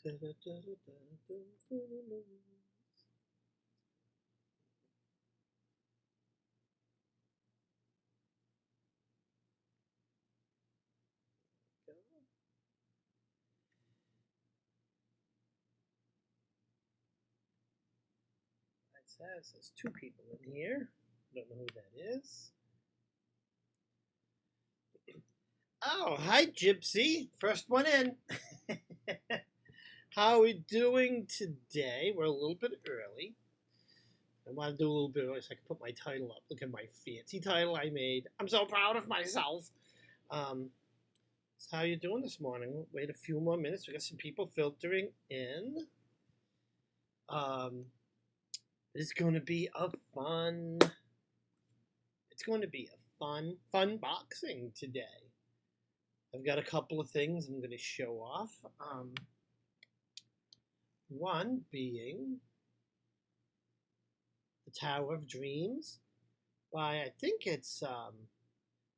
It says there's two people in here. Don't know who that is. Oh, hi, Gypsy. First one in. How are we doing today? We're a little bit early. I want to do a little bit early so I can put my title up. Look at my fancy title I made. I'm so proud of myself. So how you doing this morning? We'll wait a few more minutes. We got some people filtering in. It's going to be a fun. It's going to be a fun boxing today. I've got a couple of things I'm going to show off. One being the Tower of Dreams by, I think it's, I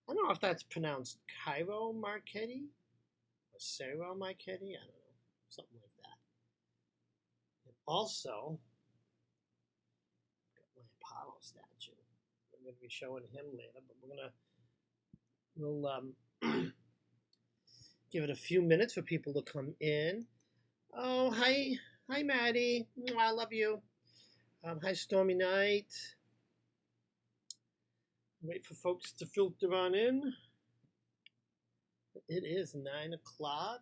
don't know if that's pronounced Cairo Marchetti or Sarah Marchetti. I don't know, something like that. And also, got my Apollo statue. I'm going to be showing him later, but we'll give it a few minutes for people to come in. Oh, hi, Maddie. I love you. Hi, Stormy Night. Wait for folks to filter on in. It is 9 o'clock.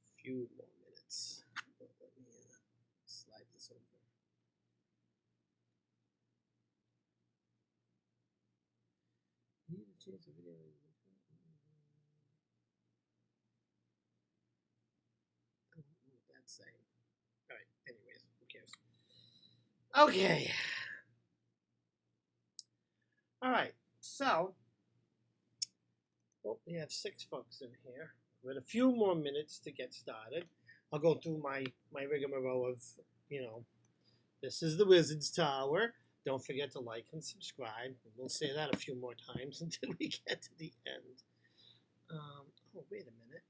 A few more minutes. Let me slide this over. Need to change the video. I don't know what that's saying. All right. Anyways, who cares? Okay. All right. So, well, we have 6 folks in here. We have a few more minutes to get started. I'll go through my rigmarole of, this is the Wizard's Tower. Don't forget to like and subscribe. We'll say that a few more times until we get to the end. Oh, wait a minute.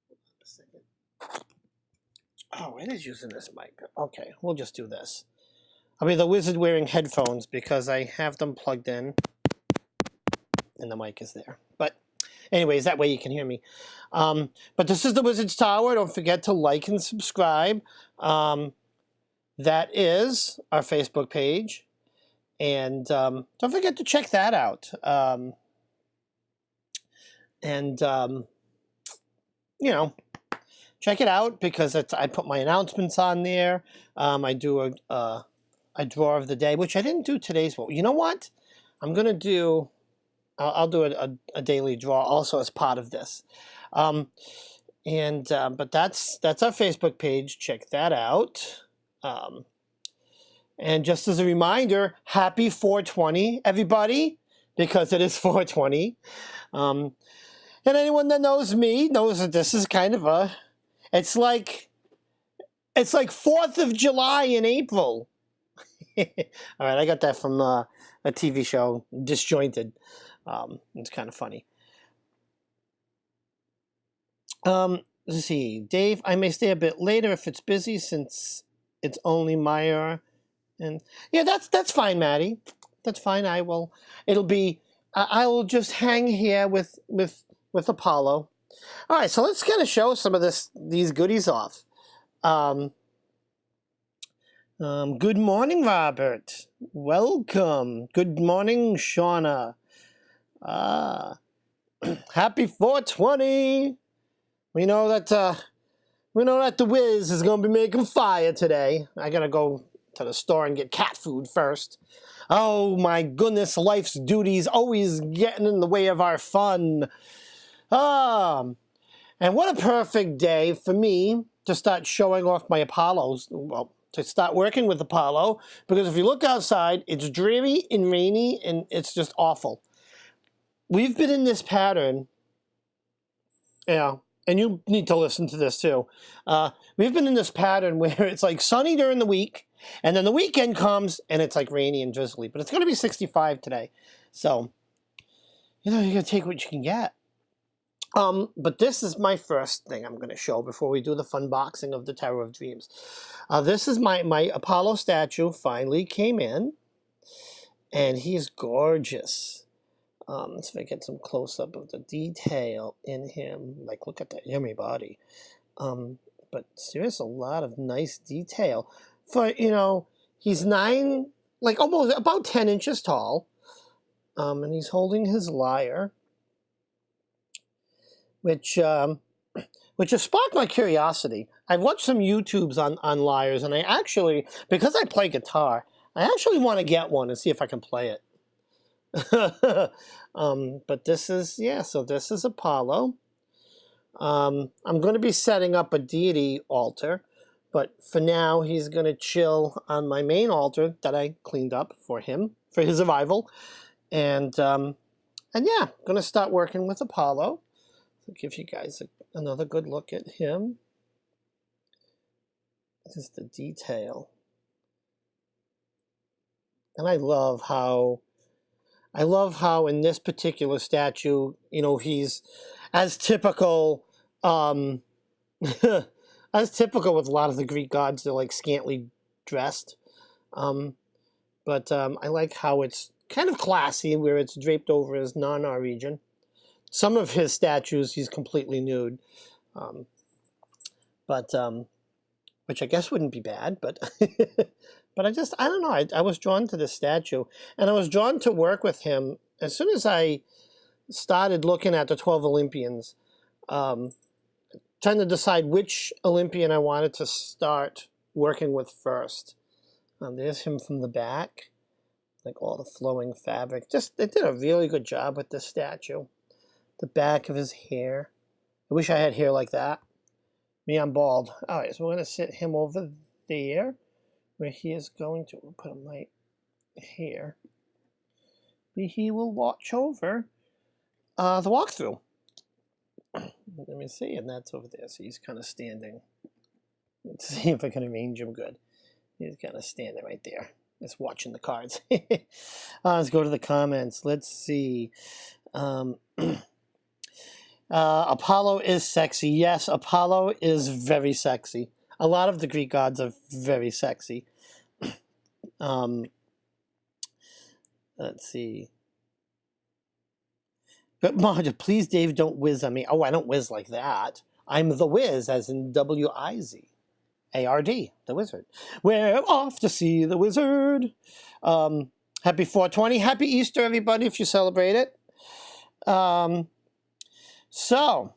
Hold on a second. Oh, it is using this mic. Okay, we'll just do this. I'll be the wizard wearing headphones because I have them plugged in and the mic is there. But anyways, that way you can hear me. But this is the Wizard's Tower. Don't forget to like and subscribe. That is our Facebook page. And don't forget to check that out. Check it out because I put my announcements on there. I do a draw of the day, which I didn't do today's. Well, you know what? I'm going to do... I'll do a daily draw also as part of this. But that's our Facebook page. Check that out. And just as a reminder, happy 420, everybody, because it is 420. And anyone that knows me knows that this is kind of it's like 4th of July in April. All right, I got that from a TV show, Disjointed. It's kind of funny. Let's see, Dave, I may stay a bit later if it's busy since it's only Meyer. And yeah, that's fine, Maddie. That's fine. I will just hang here with Apollo. All right, so let's kind of show some of these goodies off. Good morning, Robert. Welcome. Good morning, Shauna. Happy 420. We know that the Wiz is gonna be making fire today. I gotta go to the store and get cat food first. Oh my goodness, life's duties always getting in the way of our fun. And what a perfect day for me to start showing off my Apollos. Well, to start working with Apollo, because if you look outside, it's dreary and rainy and it's just awful. We've been in this pattern, and you need to listen to this too. We've been in this pattern where it's like sunny during the week, and then the weekend comes and it's like rainy and drizzly. But it's going to be 65 today, so you got to take what you can get. But this is my first thing I'm going to show before we do the fun boxing of the Terror of Dreams. This is my Apollo statue finally came in, and he's gorgeous. Let's see if I get some close-up of the detail in him. Like, look at that yummy body. But there's a lot of nice detail. For, he's almost about 10 inches tall. And he's holding his lyre, which has sparked my curiosity. I've watched some YouTubes on lyres, and I actually, because I play guitar, I actually want to get one and see if I can play it. But this is, so this is Apollo. I'm going to be setting up a deity altar, but for now he's going to chill on my main altar that I cleaned up for him, for his arrival. And yeah, I'm going to start working with Apollo. I'll give you guys another good look at him. This is the detail. And I love how in this particular statue, he's as typical, as typical with a lot of the Greek gods. They're like scantily dressed. But I like how it's kind of classy, where it's draped over his Narnar region. Some of his statues, he's completely nude. Which I guess wouldn't be bad, but but I don't know. I was drawn to this statue, and I was drawn to work with him as soon as I started looking at the 12 Olympians, trying to decide which Olympian I wanted to start working with first. There's him from the back, like all the flowing fabric. They did a really good job with this statue. The back of his hair. I wish I had hair like that. Me, I'm bald. All right, so we're going to sit him over there, where he is going to put him right here. He will watch over the walkthrough. Let me see, and that's over there. So he's kind of standing. Let's see if I can arrange him good. He's kind of standing right there, just watching the cards. Let's go to the comments. Let's see. Apollo is sexy. Yes, Apollo is very sexy. A lot of the Greek gods are very sexy. Let's see. But Marge, please, Dave, don't whiz on me. Oh, I don't whiz like that. I'm the whiz, as in W-I-Z. A-R-D, the wizard. We're off to see the wizard. Happy 420. Happy Easter, everybody, if you celebrate it. So,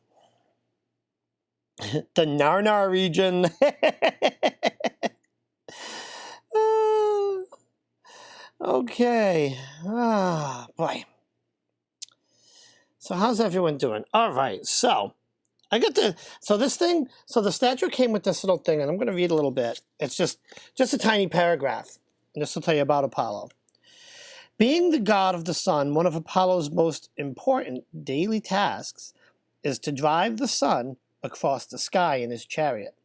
the Narnar region. Okay. Boy. So how's everyone doing? All right. So the statue came with this little thing, and I'm going to read a little bit. It's just a tiny paragraph. And this will tell you about Apollo. Being the god of the sun, one of Apollo's most important daily tasks is to drive the sun across the sky in his chariot.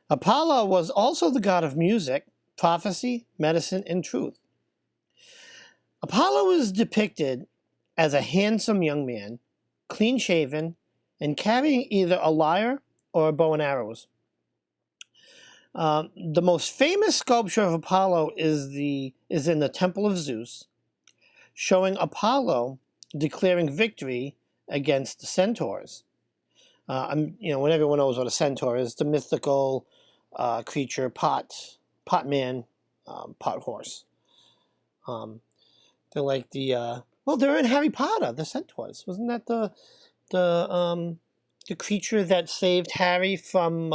Apollo was also the god of music, prophecy, medicine, and truth. Apollo is depicted as a handsome young man, clean-shaven, and carrying either a lyre or a bow and arrows. The most famous sculpture of Apollo is in the Temple of Zeus, showing Apollo declaring victory against the centaurs. When everyone knows what a centaur is, the mythical creature, pot man, pot horse. They're like they're in Harry Potter, the centaurs. Wasn't that the creature that saved Harry from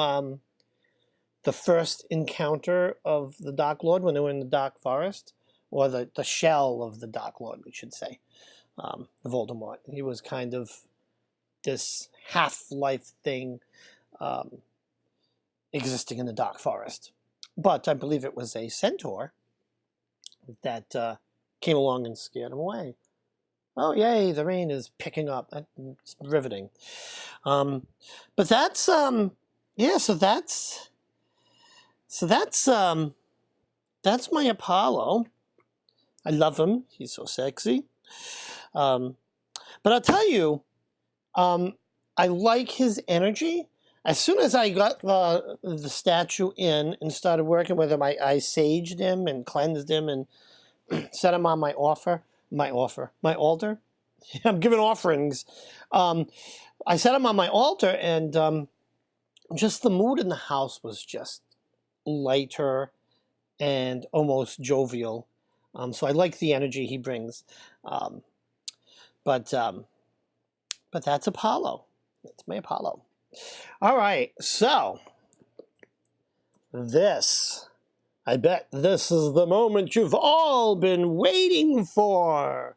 the first encounter of the Dark Lord when they were in the Dark Forest? Or the shell of the Dark Lord, we should say. Voldemort. He was kind of this half-life thing existing in the Dark Forest. But I believe it was a centaur that came along and scared him away. Oh, yay, the rain is picking up. That's riveting. But that's, so that's my Apollo. I love him. He's so sexy. But I'll tell you, I like his energy. As soon as I got the statue in and started working with him, I saged him and cleansed him and set him on my altar. I'm giving offerings. I set him on my altar, and just the mood in the house was just lighter and almost jovial. So I like the energy he brings. But that's Apollo. That's my Apollo. All right, so I bet this is the moment you've all been waiting for.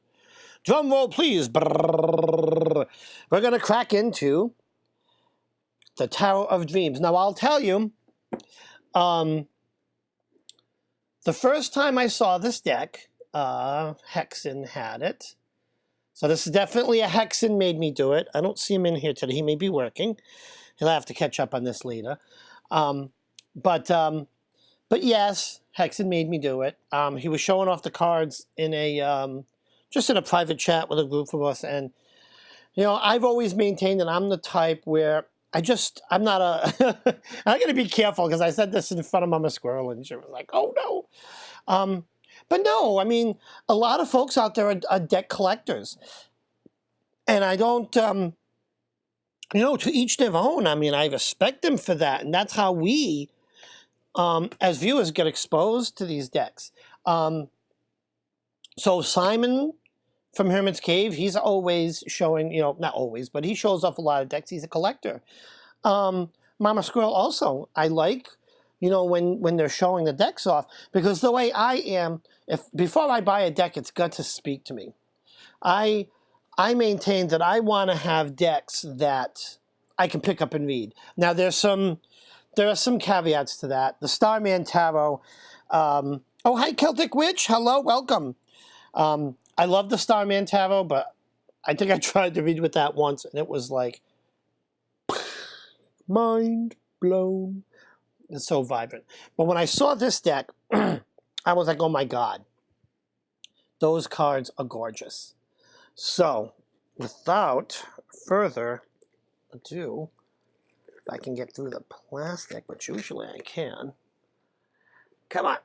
Drum roll, please. Brrr. We're going to crack into the Tower of Dreams. Now, I'll tell you, the first time I saw this deck, Hexen had it. So this is definitely a Hexen made me do it. I don't see him in here today. He may be working. He'll have to catch up on this later. But yes, Hexen made me do it. He was showing off the cards in a just in a private chat with a group of us, and I've always maintained that I'm the type where I'm not a. I'm gonna be careful because I said this in front of Mama Squirrel, and she was like, "Oh no." But no, I mean, a lot of folks out there are deck collectors, and I don't. To each their own. I mean, I respect them for that, and that's how we, as viewers, get exposed to these decks. So Simon from Hermit's Cave, he's always showing, not always, but he shows off a lot of decks. He's a collector. Mama Squirrel also, I like, when they're showing the decks off, because the way I am, before I buy a deck, it's got to speak to me. I maintain that I want to have decks that I can pick up and read. Now, there are some caveats to that. The Starman Tarot. Oh, hi, Celtic Witch. Hello, welcome. I love the Starman Tarot, but I think I tried to read with that once, and it was like, mind blown. It's so vibrant. But when I saw this deck, I was like, oh my God. Those cards are gorgeous. So, without further ado, if I can get through the plastic, which usually I can. Come on.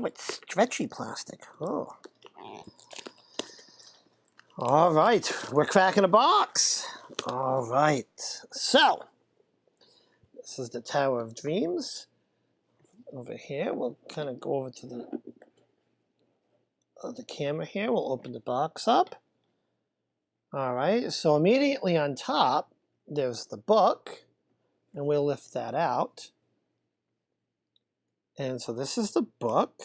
Oh, it's stretchy plastic. Oh. All right. We're cracking a box. All right. So, this is the Tower of Dreams. Over here, we'll kind of go over to the camera here. We'll open the box up. All right, so immediately on top, there's the book, and we'll lift that out. And so this is the book,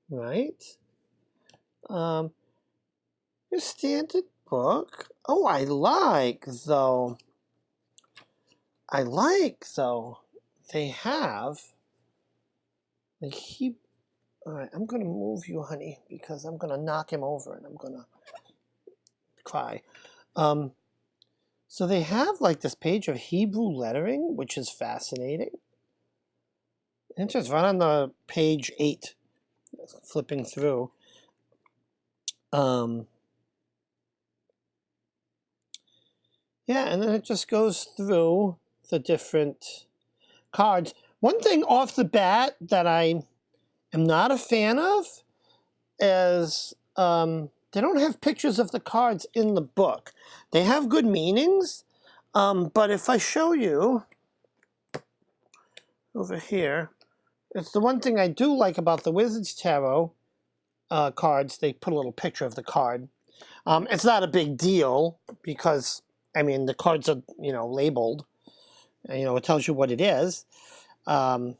right? Your standard book. Oh, I like, though, they have, like, all right, I'm going to move you, honey, because I'm going to knock him over and I'm going to cry. So they have like this page of Hebrew lettering, which is fascinating. And just right on the page 8, flipping through. Yeah, and then it just goes through the different cards. One thing off the bat that I am not a fan of is they don't have pictures of the cards in the book. They have good meanings, but if I show you over here, it's the one thing I do like about the Wizard's Tarot cards. They put a little picture of the card. It's not a big deal because, I mean, the cards are, labeled. It tells you what it is. Let's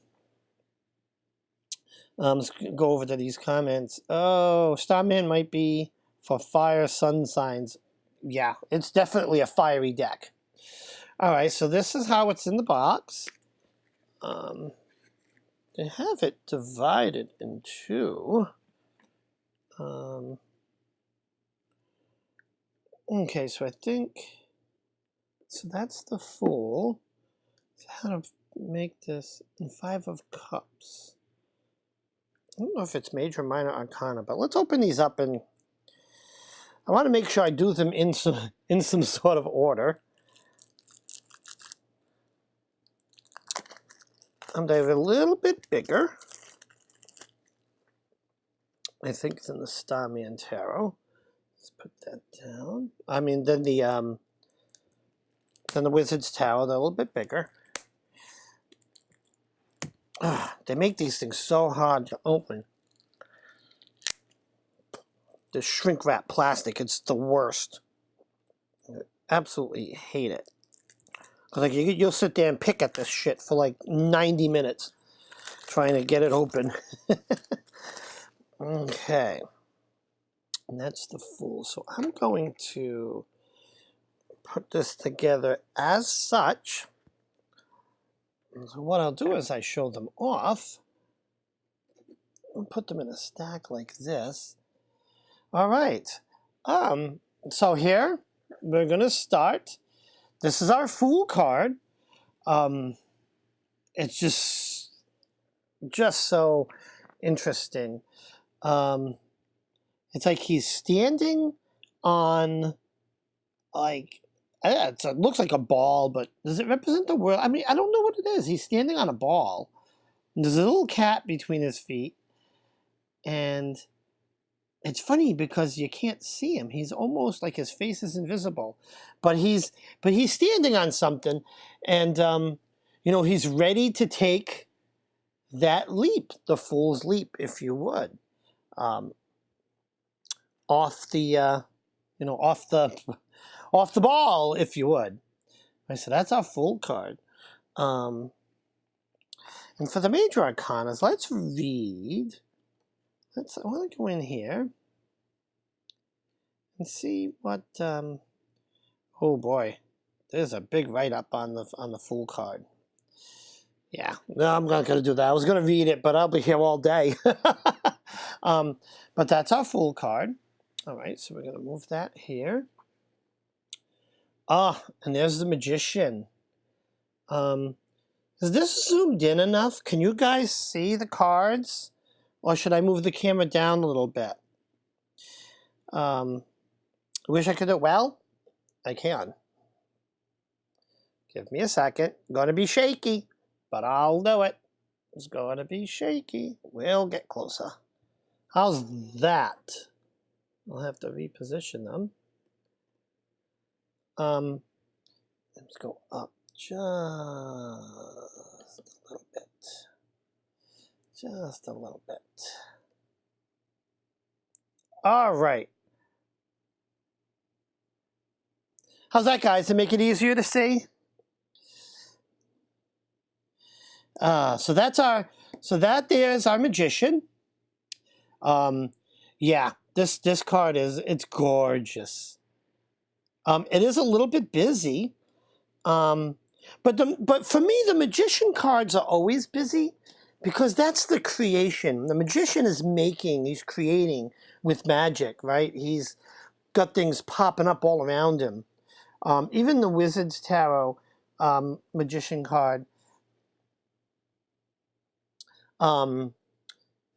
go over to these comments. Oh, Starman might be for fire sun signs. Yeah, it's definitely a fiery deck. All right, so this is how it's in the box. They have it divided in two. Okay, so I think, so that's the Fool. So how to make this in 5 of Cups. I don't know if it's Major or Minor Arcana, but let's open these up and I want to make sure I do them in some sort of order. They're a little bit bigger, I think, than the Starman Tarot. Let's put that down. I mean, then the Wizard's Tower, they're a little bit bigger. They make these things so hard to open. The shrink wrap plastic, it's the worst. I absolutely hate it. Because like you'll sit there and pick at this shit for like 90 minutes trying to get it open. Okay. And that's the Fool. So I'm going to put this together as such. So what I'll do is I show them off. I'll put them in a stack like this. All right. So here we're going to start. This is our Fool card. It's just so interesting. It's like he's standing on, like, it looks like a ball, but does it represent the world? I mean, I don't know what it is. He's standing on a ball. And there's a little cat between his feet. And it's funny because you can't see him. He's almost like his face is invisible. But he's standing on something. And, you know, he's ready to take that leap, the Fool's leap, if you would. Off the ball, if you would. So that's our Fool card. And for the major arcanas, let's read. I want to go in here and see what. Oh boy, there's a big write-up on the Fool card. Yeah, no, I'm not going to do that. I was going to read it, but I'll be here all day. But that's our Fool card. All right, so we're going to move that here. Ah, and there's the Magician. Is this zoomed in enough? Can you guys see the cards? Or should I move the camera down a little bit? I wish I could do it. Well, I can. Give me a second. Going to be shaky, but I'll do it. It's going to be shaky. We'll get closer. How's that? I'll have to reposition them. Let's go up just a little bit. Just a little bit. All right. How's that, guys? To make it easier to see? So there's our Magician. Yeah, this card it's gorgeous. It is a little bit busy. But for me, the Magician cards are always busy because that's the creation. The Magician is he's creating with magic, right? He's got things popping up all around him. Even the Wizard's Tarot Magician card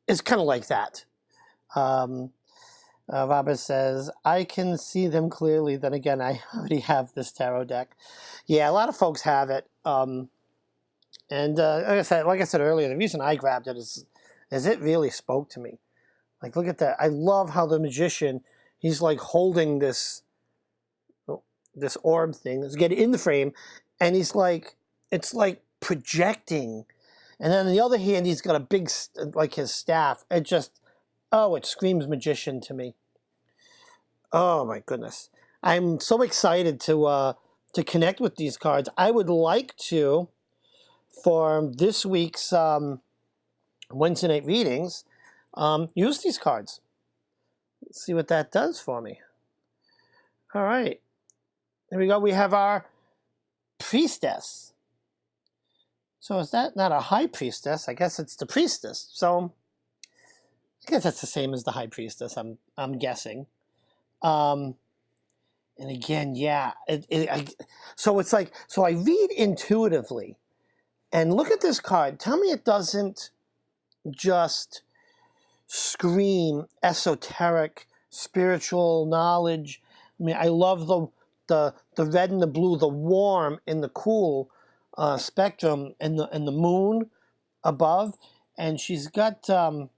is kind of like that. Robert says, I can see them clearly. Then again, I already have this tarot deck. Yeah, a lot of folks have it. And like I said earlier, the reason I grabbed it is it really spoke to me. Like, look at that. I love how the Magician, he's like holding this orb thing. Let's get it in the frame. And he's like, it's like projecting. And then on the other hand, he's got a big, like his staff. It just, it screams Magician to me. Oh my goodness. I'm so excited to connect with these cards. I would like to, for this week's Wednesday night readings, use these cards. Let's see what that does for me. All right. There we go. We have our Priestess. So is that not a High Priestess? I guess it's the Priestess. So I guess that's the same as the High Priestess, I'm guessing. And again, yeah. So it's like, so I read intuitively. And look at this card. Tell me it doesn't just scream esoteric spiritual knowledge. I mean, I love the red and the blue, the warm and the cool spectrum, and the moon above. And she's got this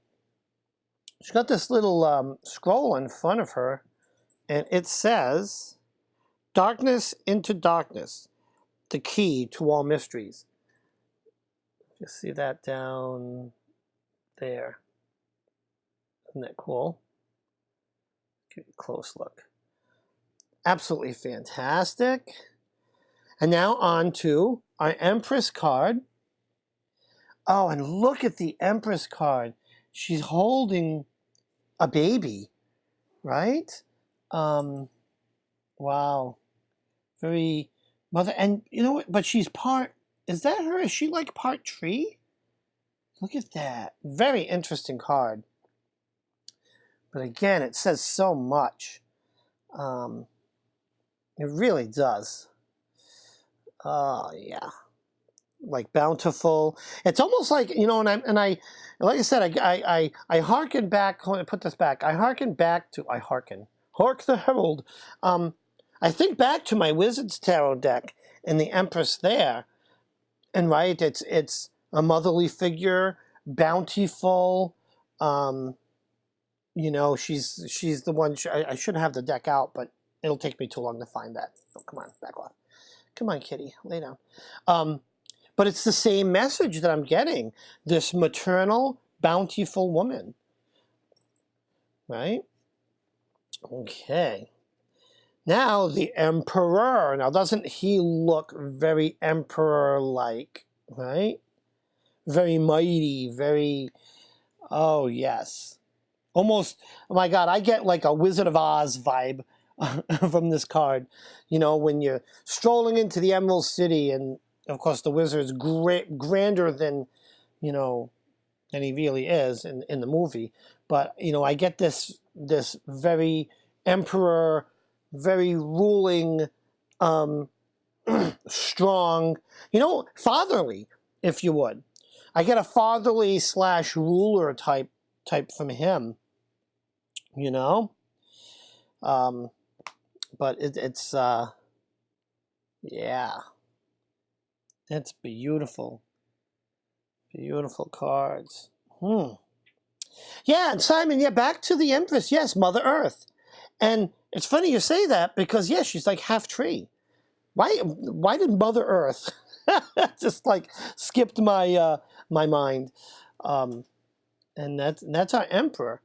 little scroll in front of her, and it says, "Darkness into darkness, the key to all mysteries." You see that down there? Isn't that cool? Give you a close look. Absolutely fantastic. And now on to our Empress card. Oh, and look at the Empress card. She's holding a baby, right? Wow. Very mother. And you know what? But she's part. Is that her? Is she like part tree? Look at that. Very interesting card. But again, it says so much. It really does. Oh, yeah. Like bountiful. It's almost like, you know, and I like I said, I hearken back. Let me put this back. I hearken back to Hark the Herald. I think back to my Wizard's Tarot deck and the Empress there, and right, it's a motherly figure, bountiful. You know, she's the one. I should have the deck out, but it'll take me too long to find that. Oh, come on, back off. Come on, kitty, lay down. But it's the same message that I'm getting. This maternal, bountiful woman. Right? Okay. Now, the Emperor. Now, doesn't he look very Emperor-like? Right? Very mighty, very... Oh, yes. Almost, oh my God, I get like a Wizard of Oz vibe from this card. You know, when you're strolling into the Emerald City, and of course the wizard's grander than, you know, than he really is in the movie. But, you know, I get this very emperor, very ruling, strong, you know, fatherly, if you would. I get a fatherly / ruler type from him, you know. But it's yeah, it's beautiful. Beautiful cards. Yeah, and Simon, yeah, back to the Empress. Yes, Mother Earth. And it's funny you say that because, yes, she's like half tree. Why did Mother Earth just like skipped my my mind? And that's our Emperor.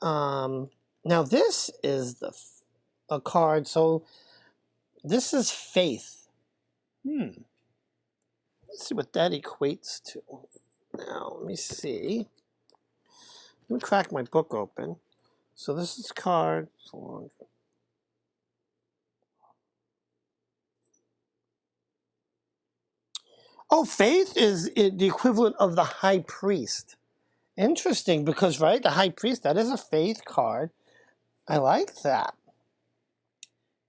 Now this is a card. So this is Faith. Let's see what that equates to. Now let me see. Let me crack my book open. So this is card. Oh, Faith is the equivalent of the High Priest. Interesting, because, right, the High Priest, that is a Faith card. I like that.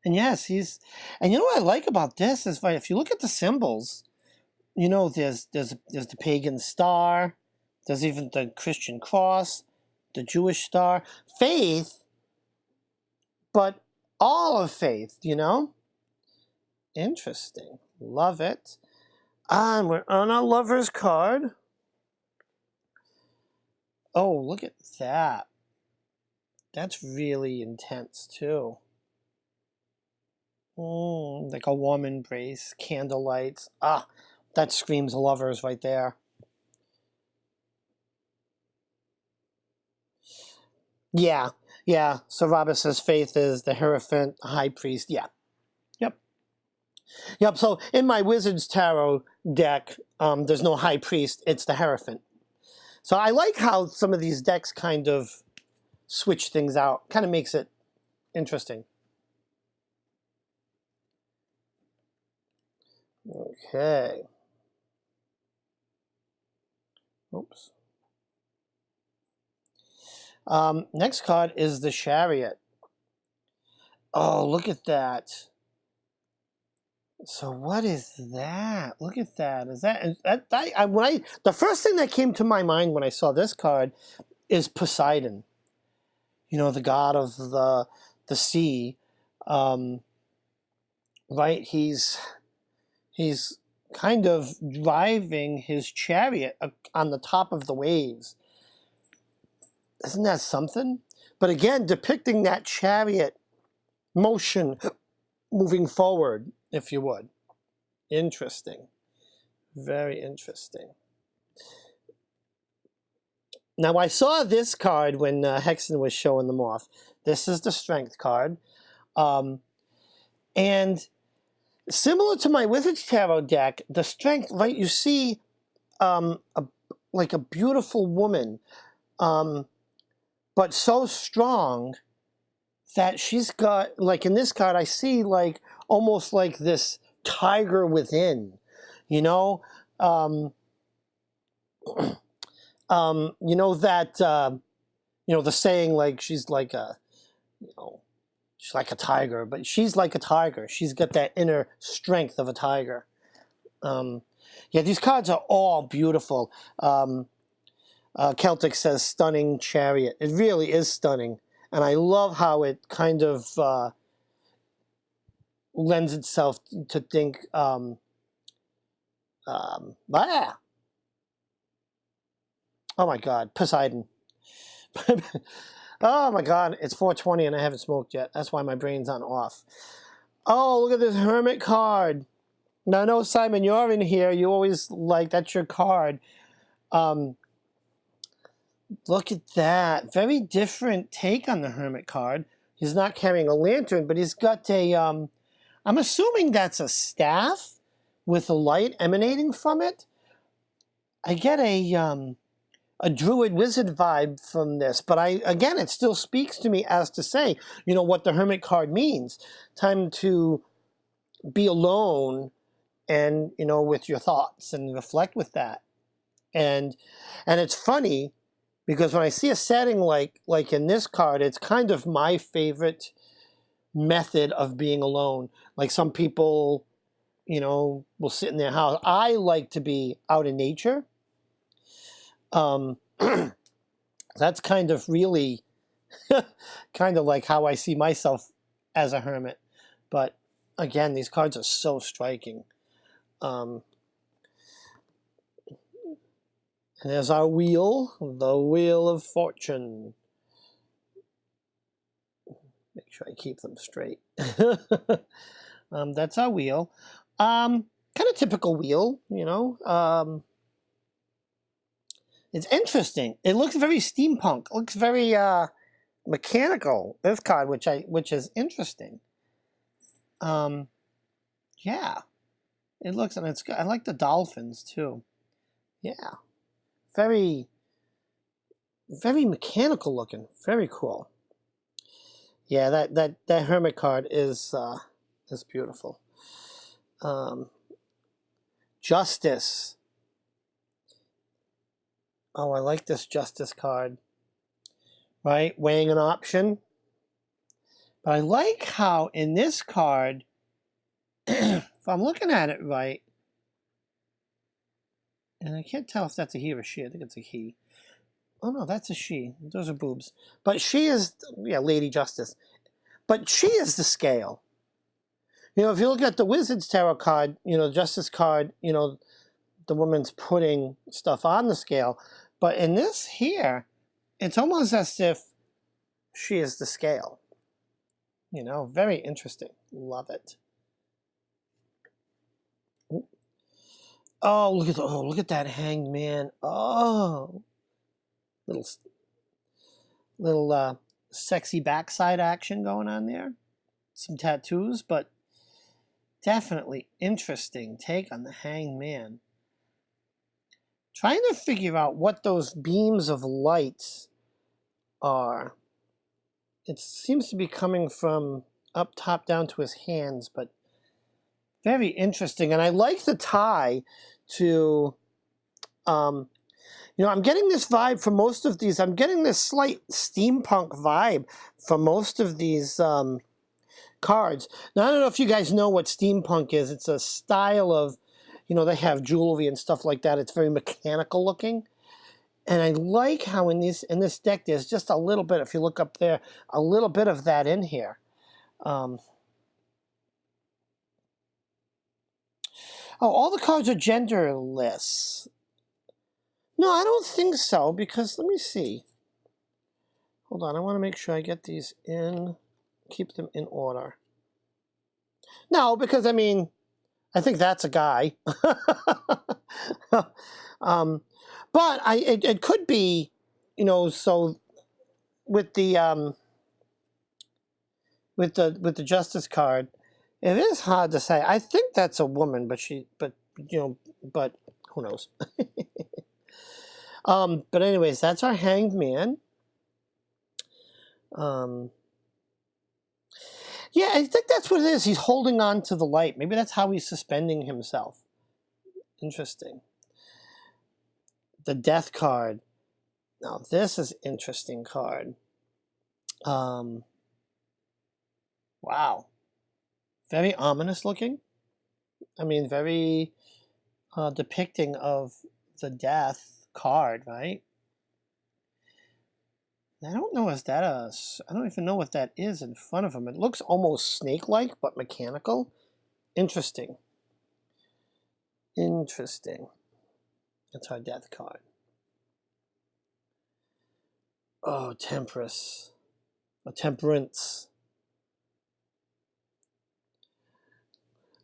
And yes, and you know what I like about this is, right, if you look at the symbols, you know, there's the pagan star, there's even the Christian cross, the Jewish star, faith, but all of faith, you know? Interesting. Love it. And we're on our Lover's card. Oh, look at that. That's really intense, too. Like a warm embrace, candlelights. Ah, that screams Lovers right there. Yeah. So Robert says Faith is the Hierophant, High Priest. Yeah. Yep. So in my Wizard's Tarot deck, there's no High Priest. It's the Hierophant. So I like how some of these decks kind of switch things out. Kind of makes it interesting. Okay. Oops. Next card is the Chariot. Oh, look at that. So what is that? Look at that. Is that the first thing that came to my mind when I saw this card is Poseidon. you know, the god of the sea, right? He's kind of driving his chariot on the top of the waves. Isn't that something? But again, depicting that chariot motion moving forward, if you would. Interesting. Very interesting. Now, I saw this card when Hexen was showing them off. This is the Strength card. And similar to my Wizard's Tarot deck, the Strength, right, you see like a beautiful woman, but so strong that she's got, like in this card, I see like almost like this tiger within, you know? You know that, you know, the saying, like, she's like a, you know, she's like a tiger, but she's like a tiger. She's got that inner strength of a tiger. Yeah, these cards are all beautiful. Celtic says stunning chariot. It really is stunning. And I love how it kind of lends itself to think, oh my God, Poseidon. Oh my God, it's 4:20 and I haven't smoked yet. That's why my brain's on off. Oh, look at this Hermit card. Now, I know, Simon, you're in here. You always like, that's your card. Look at that. Very different take on the Hermit card. He's not carrying a lantern, but he's got a, I'm assuming that's a staff with a light emanating from it. I get a druid wizard vibe from this, but again, it still speaks to me as to say, you know, what the Hermit card means. Time to be alone and, you know, with your thoughts and reflect with that. And it's funny because when I see a setting like in this card, it's kind of my favorite method of being alone. Like some people, you know, will sit in their house. I like to be out in nature. That's kind of really kind of like how I see myself as a hermit. But again, these cards are so striking. And there's our wheel, the Wheel of Fortune. Make sure I keep them straight. That's our wheel. Kind of typical wheel, you know. It's interesting. It looks very steampunk. It looks very mechanical. This card, which is interesting. Yeah, it looks, and it's good. I like the dolphins too. Yeah, very mechanical looking. Very cool. Yeah, that Hermit card is beautiful. Justice. Oh, I like this Justice card. Right? Weighing an option. But I like how in this card, if I'm looking at it right, and I can't tell if that's a he or a she. I think it's a he. Oh, no, that's a she. Those are boobs. But she is, yeah, Lady Justice. But she is the scale. You know, if you look at the Wizard's Tarot card, you know, Justice card, you know, the woman's putting stuff on the scale. But in this here, it's almost as if she is the scale. You know, very interesting. Love it. Oh, look at that Hanged Man. Oh, little sexy backside action going on there. Some tattoos, but definitely interesting take on the Hanged Man. Trying to figure out what those beams of lights are. It seems to be coming from up top down to his hands, but very interesting. And I like the tie to, you know, I'm getting this vibe from most of these. I'm getting this slight steampunk vibe from most of these cards. Now, I don't know if you guys know what steampunk is. It's a style of, you know, they have jewelry and stuff like that. It's very mechanical looking. And I like how in this deck there's just a little bit, if you look up there, a little bit of that in here. Oh, all the cards are genderless. No, I don't think so, because let me see. Hold on, I want to make sure I get these in, keep them in order. No, because I mean, I think that's a guy. But it could be, you know, so with the justice card, it is hard to say. I think that's a woman, but but who knows? But anyways, that's our Hanged Man. Yeah, I think that's what it is. He's holding on to the light. Maybe that's how he's suspending himself. Interesting. The Death card. Now, this is an interesting card. Wow. Very ominous looking. I mean, very depicting of the Death card, right? I don't know, is that I don't even know what that is in front of him. It looks almost snake-like, but mechanical. Interesting. Interesting. That's our Death card. Oh, Temperance. Or Temperance.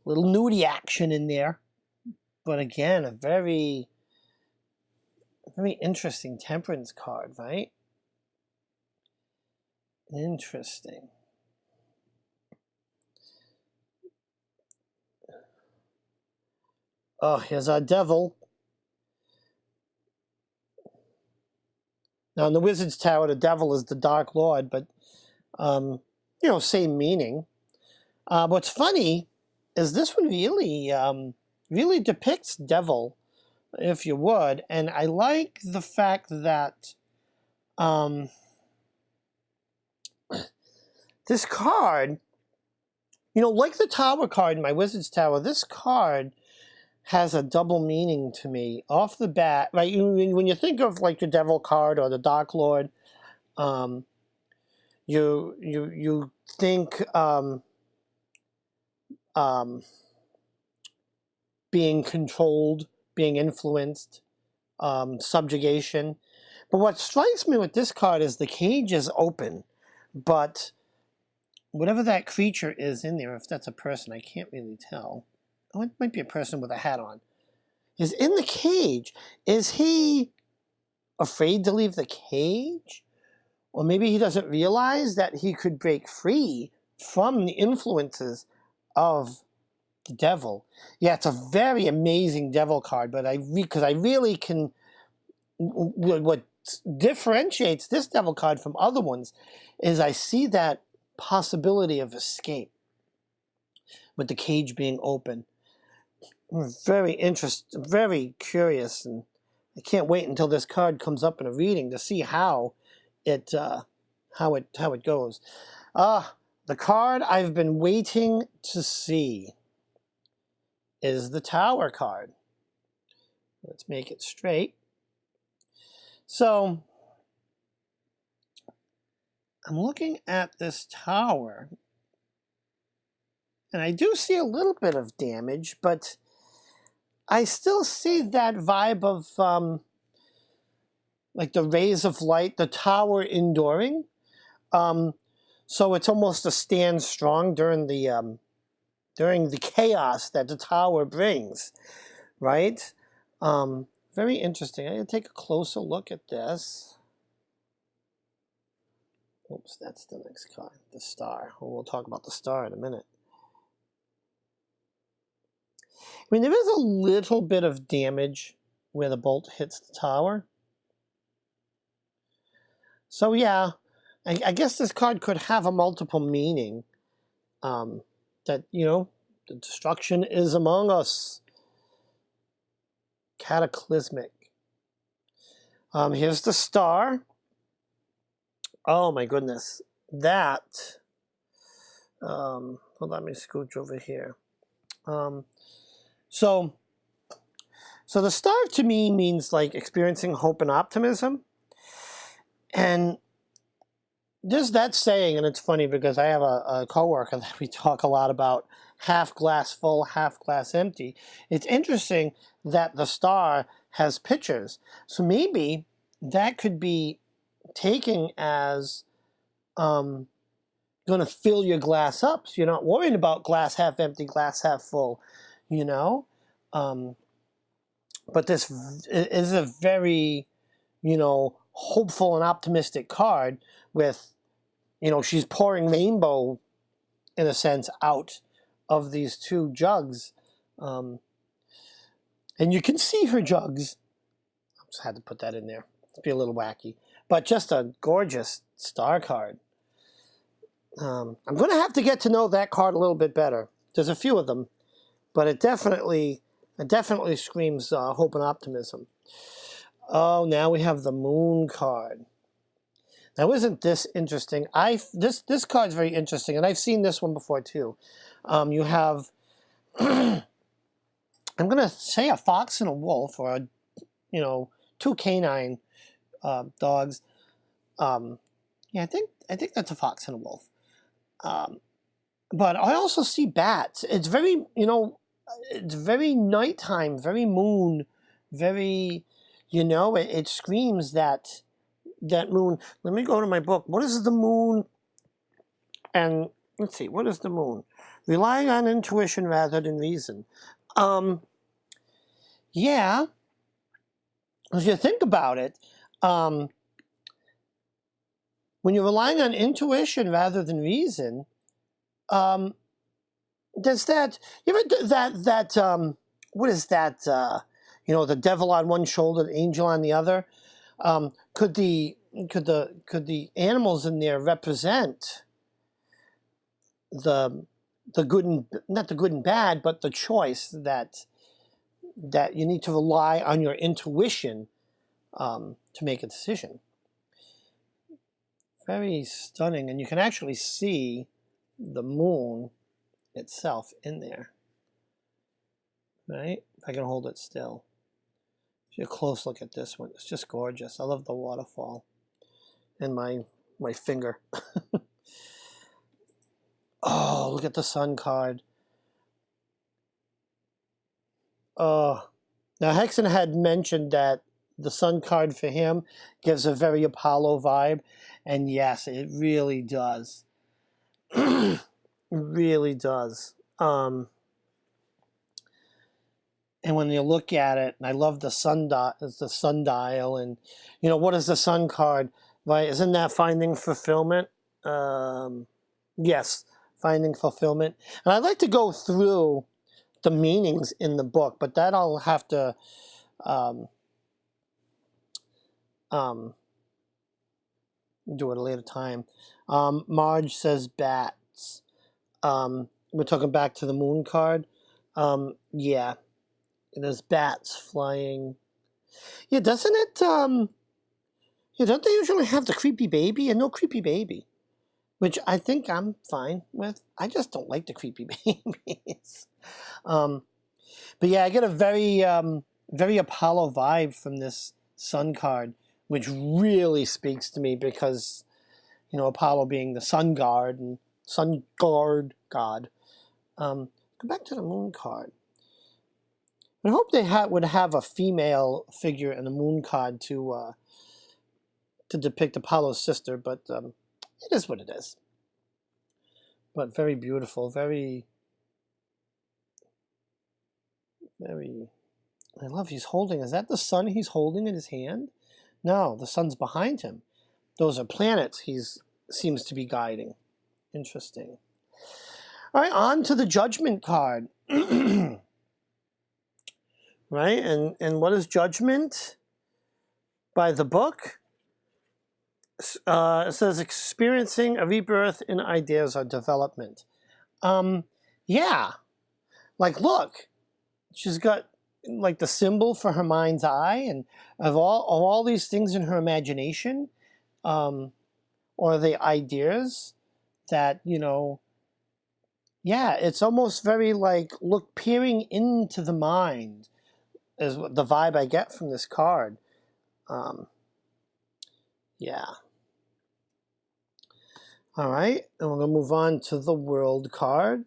Little nudie action in there. But again, a very interesting Temperance card, right? Interesting. Oh, here's our Devil. Now, in the Wizard's Tower, the Devil is the Dark Lord, but, you know, same meaning. What's funny is this one really depicts Devil, if you would, and I like the fact that this card, you know, like the Tower card in my Wizard's Tower, this card has a double meaning to me off the bat. Right, when you think of like the Devil card or the Dark Lord, you think being controlled, being influenced, subjugation. But what strikes me with this card is the cage is open, but whatever that creature is in there, if that's a person, I can't really tell. Oh, it might be a person with a hat on. Is in the cage. Is he afraid to leave the cage? Or maybe he doesn't realize that he could break free from the influences of the Devil. Yeah, it's a very amazing Devil card, but because I really can, what differentiates this Devil card from other ones is I see that possibility of escape with the cage being open. I'm very interested, very curious, and I can't wait until this card comes up in a reading to see how it goes. The card I've been waiting to see is the Tower card. Let's make it straight. So I'm looking at this tower, and I do see a little bit of damage, but I still see that vibe of like the rays of light, the tower enduring. So it's almost a stand strong during the chaos that the tower brings, right? Very interesting. I'm going to take a closer look at this. Oops, that's the next card, the Star. We'll talk about the Star in a minute. I mean, there is a little bit of damage where the bolt hits the tower. So yeah, I guess this card could have a multiple meaning. That, you know, the destruction is among us. Cataclysmic. Here's the Star. Oh my goodness. That. Hold on, let me scooch over here. So So the star to me means like experiencing hope and optimism. And there's that saying, and it's funny because I have a coworker that we talk a lot about half glass full, half glass empty. It's interesting that the star has pictures. So maybe that could be taken as going to fill your glass up. So you're not worrying about glass half empty, glass half full, you know? But this is a very, hopeful and optimistic card with, she's pouring rainbow, in a sense, out of these two jugs. And you can see her jugs. I just had to put that in there. It'd be a little wacky. But just a gorgeous star card. I'm going to have to get to know that card a little bit better. There's a few of them. But it definitely screams hope and optimism. Oh, now we have the Moon card. Now, isn't this interesting? This card's very interesting, and I've seen this one before too. You have, I'm going to say a fox and a wolf, or two canine dogs. Yeah, I think that's a fox and a wolf. But I also see bats. It's very, it's very nighttime, very moon, very, it screams that moon. Let me go to my book. What is the moon? And let's see, what is the moon? Relying on intuition rather than reason. Yeah, if you think about it, when you're relying on intuition rather than reason, does that, you ever what is that, the devil on one shoulder, the angel on the other? Could the animals in there represent the good and, not the good and bad, but the choice that you need to rely on your intuition to make a decision? Very stunning, and you can actually see the moon itself in there, right? If I can hold it still. A close look at this one. It's just gorgeous. I love the waterfall and my finger. Oh, look at the sun card. Oh, now Hexen had mentioned that the sun card for him gives a very Apollo vibe, and yes, it really does. It really does. And when you look at it, and I love the sundial, and what is the sun card, right? Isn't that finding fulfillment? Yes, finding fulfillment. And I'd like to go through the meanings in the book, but that I'll have to do at a later time. Marge says bats. We're talking back to the moon card. Yeah. There's bats flying. Yeah, doesn't it, don't they usually have the creepy baby? And no creepy baby, which I think I'm fine with. I just don't like the creepy babies. But yeah, I get a very, very Apollo vibe from this sun card, which really speaks to me because, Apollo being the sun guard and sun guard god. Go back to the moon card. I hope they would have a female figure in the moon card to depict Apollo's sister, but it is what it is. But very beautiful, very, very. I love. He's holding. Is that the sun he's holding in his hand? No, the sun's behind him. Those are planets. Seems to be guiding. Interesting. All right, on to the Judgment card. Right, and what is Judgment? By the book, it says experiencing a rebirth in ideas or development. Yeah, like look, she's got like the symbol for her mind's eye, and of all these things in her imagination, or the ideas that yeah, it's almost very like peering into the mind. is the vibe I get from this card. Yeah. All right, and we're going to move on to the World card.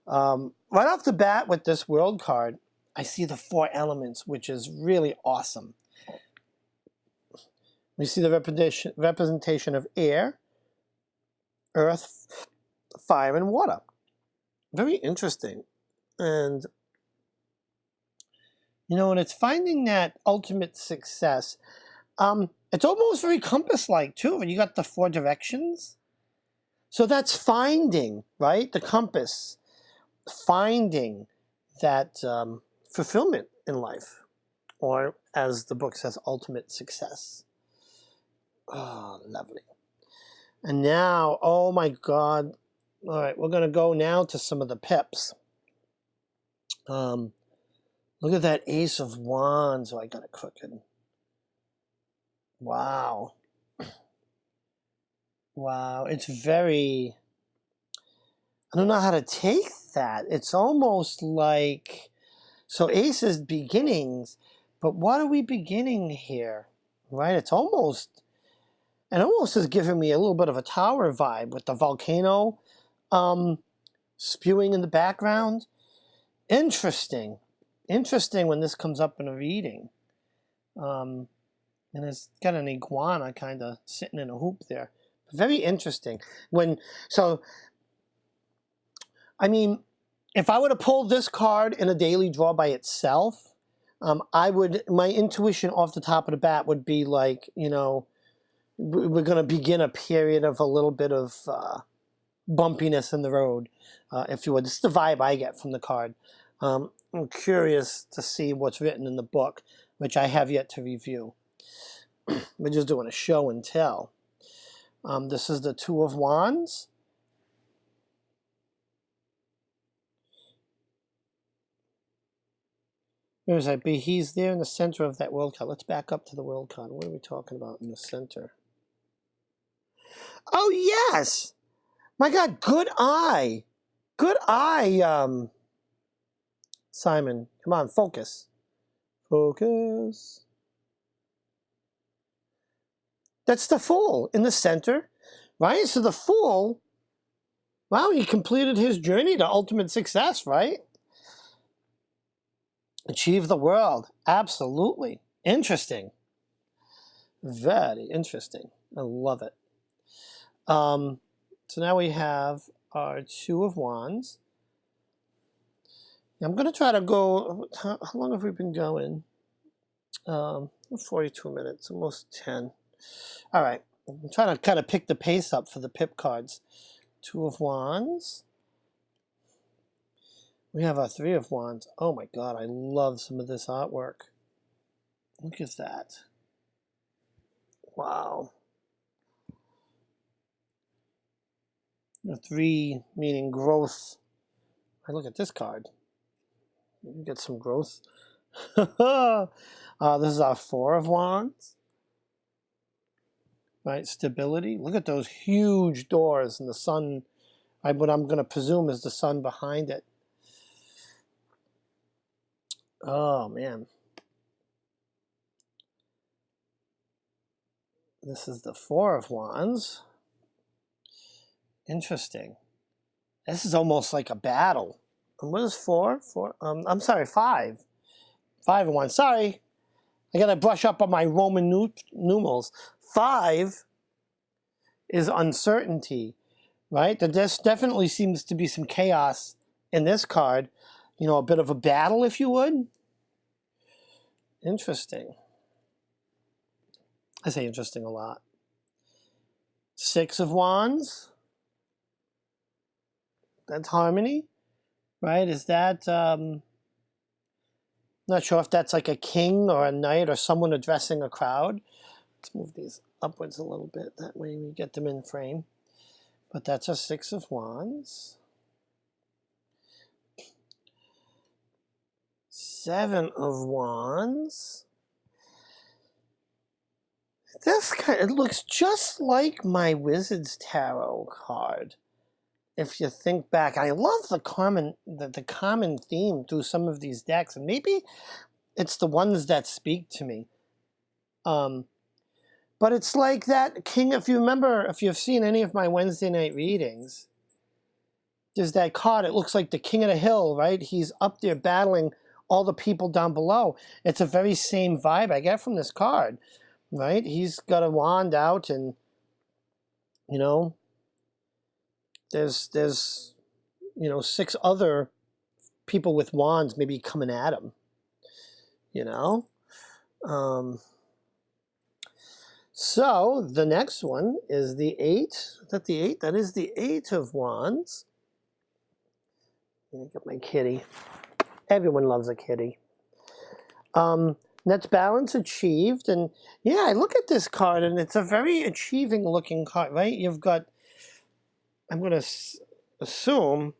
Right off the bat with this World card, I see the 4 elements, which is really awesome. We see the representation of air, earth, fire, and water. Very interesting. And, you know, and it's finding that ultimate success. It's almost very compass-like, too. You got the 4 directions. So that's finding, right? The compass. Finding that fulfillment in life. Or, as the book says, ultimate success. Oh, lovely. And now, oh my God. All right, we're going to go now to some of the pips. Look at that Ace of Wands. Oh, I got it crooked. Wow. Wow, it's very... I don't know how to take that. It's almost like... So Ace is beginnings, but what are we beginning here? Right? It's almost... It almost is giving me a little bit of a tower vibe with the volcano spewing in the background. Interesting. Interesting when this comes up in a reading. And it's got an iguana kind of sitting in a hoop there. Very interesting. I mean, if I were to pull this card in a daily draw by itself, my intuition off the top of the bat would be like, you know, we're going to begin a period of a little bit of bumpiness in the road, if you would. This is the vibe I get from the card. I'm curious to see what's written in the book, which I have yet to review. We're just doing a show and tell. This is the 2 of Wands. Where is that? He's there in the center of that World card. Let's back up to the World card. What are we talking about in the center? Oh, yes! My God, good eye. Good eye, Simon. Come on, focus. Focus. That's the Fool in the center, right? So the Fool, wow, he completed his journey to ultimate success, right? Achieve the world. Absolutely. Interesting. Very interesting. I love it. So now we have our 2 of Wands. I'm going to try to go... How long have we been going? 42 minutes, almost 10. All right. I'm trying to kind of pick the pace up for the pip cards. 2 of Wands. We have our 3 of Wands. Oh my God, I love some of this artwork. Look at that. Wow. The 3 meaning growth. I look at this card. You get some growth. This is our 4 of Wands. Right, stability. Look at those huge doors and the sun. What I'm going to presume is the sun behind it. Oh, man. This is the 4 of Wands. Interesting. This is almost like a battle. And what is 4? 4? I'm sorry, 5. 5 of Wands. Sorry. I got to brush up on my Roman numerals. 5 is uncertainty, right? There definitely seems to be some chaos in this card. You know, a bit of a battle, if you would. Interesting. I say interesting a lot. 6 of Wands. That's harmony, right? Is that, not sure if that's like a king or a knight or someone addressing a crowd. Let's move these upwards a little bit. That way we get them in frame. But that's a 6 of Wands. 7 of Wands. This kind, it looks just like my Wizard's Tarot card. If you think back, I love the common theme through some of these decks, and maybe it's the ones that speak to me. But it's like that king, if you remember, if you've seen any of my Wednesday night readings, there's that card, it looks like the king of the hill, right? He's up there battling all the people down below. It's a very same vibe I get from this card, right? He's got a wand out and, you know, there's 6 other people with wands maybe coming at him, you know? So the next one is the 8. Is that the 8? That is the 8 of wands. Let me get my kitty. Everyone loves a kitty. That's balance achieved. And yeah, I look at this card and it's a very achieving looking card, right? You've got, I'm going to assume,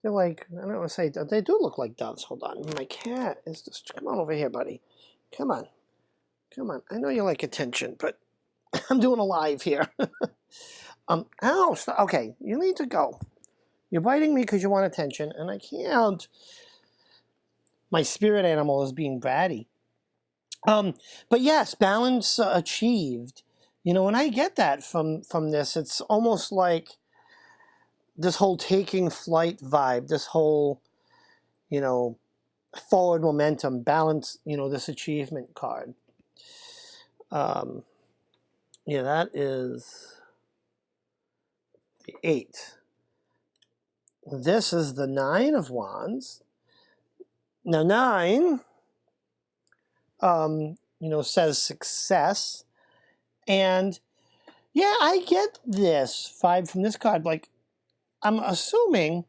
they're like, I don't want to say, they do look like doves. Hold on. My cat is just, come on over here, buddy. Come on. Come on. I know you like attention, but I'm doing a live here. Ow, okay, you need to go. You're biting me because you want attention, and I can't. My spirit animal is being bratty. But yes, balance achieved. You know, when I get that from this, it's almost like this whole taking flight vibe, this whole, you know, forward momentum, balance, you know, this achievement card. Yeah, that is the 8. This is the 9 of wands. Now 9, you know, says success. And yeah, I get this vibe from this card. Like, I'm assuming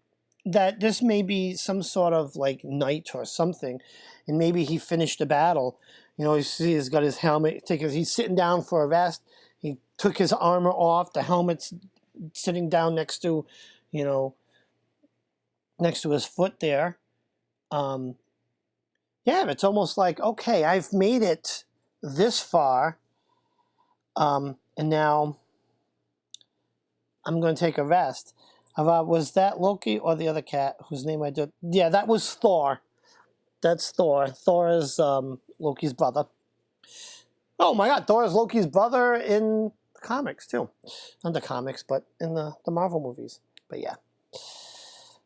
that this may be some sort of like knight or something. And maybe he finished a battle. You know, you see he's got his helmet, he's sitting down for a rest. He took his armor off, the helmet's sitting down next to, you know, next to his foot there. Yeah, it's almost like, okay, I've made it this far, and now I'm going to take a rest. Was that Loki or the other cat whose name I did? Yeah, that was Thor. That's Thor. Thor is Loki's brother. Oh my God, Thor is Loki's brother in the comics too. Not the comics, but in the Marvel movies. But yeah,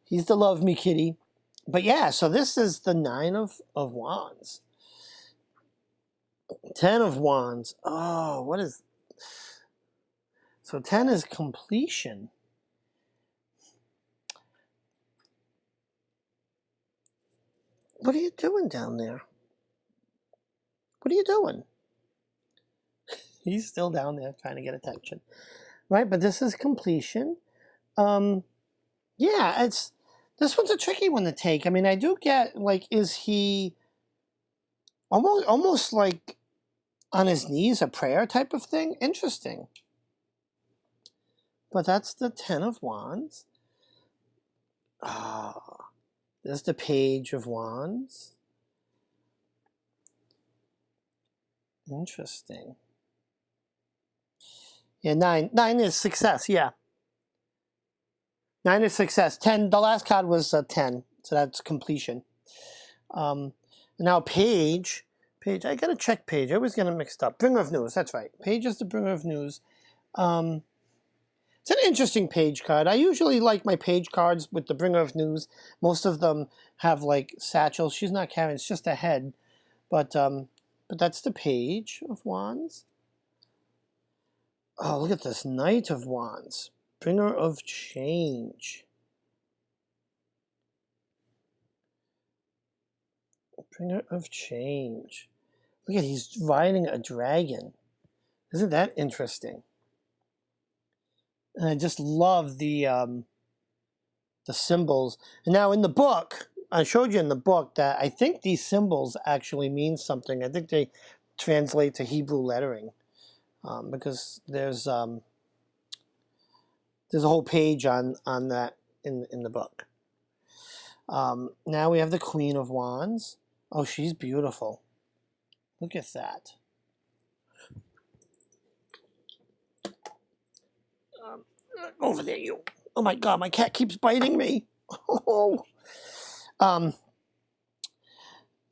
he's the love me kitty. But yeah, so this is the 9 of wands. 10 of wands. Oh, what is... So 10 is completion. What are you doing down there? What are you doing? He's still down there trying to get attention. Right, but this is completion. Yeah, this one's a tricky one to take. I mean, I do get, like, is he almost like on his knees, a prayer type of thing? Interesting. But that's the 10 of wands. Ah, there's the page of wands. Interesting. Yeah, 9 is success, yeah. 9 is success. 10, the last card was 10, so that's completion. Now page, I gotta check page. I always get it mixed up. Bringer of news, that's right. Page is the bringer of news. It's an interesting page card. I usually like my page cards with the bringer of news. Most of them have like satchels. She's not carrying, it's just a head. But that's the page of wands. Oh, look at this knight of wands. Bringer of change. Bringer of change. Look at, he's riding a dragon. Isn't that interesting? And I just love the symbols. And now in the book, I showed you in the book that I think these symbols actually mean something. I think they translate to Hebrew lettering, because there's a whole page on that in the book. Now we have the Queen of Wands. Oh, she's beautiful. Look at that. Over there, you. Oh my God, my cat keeps biting me. Oh.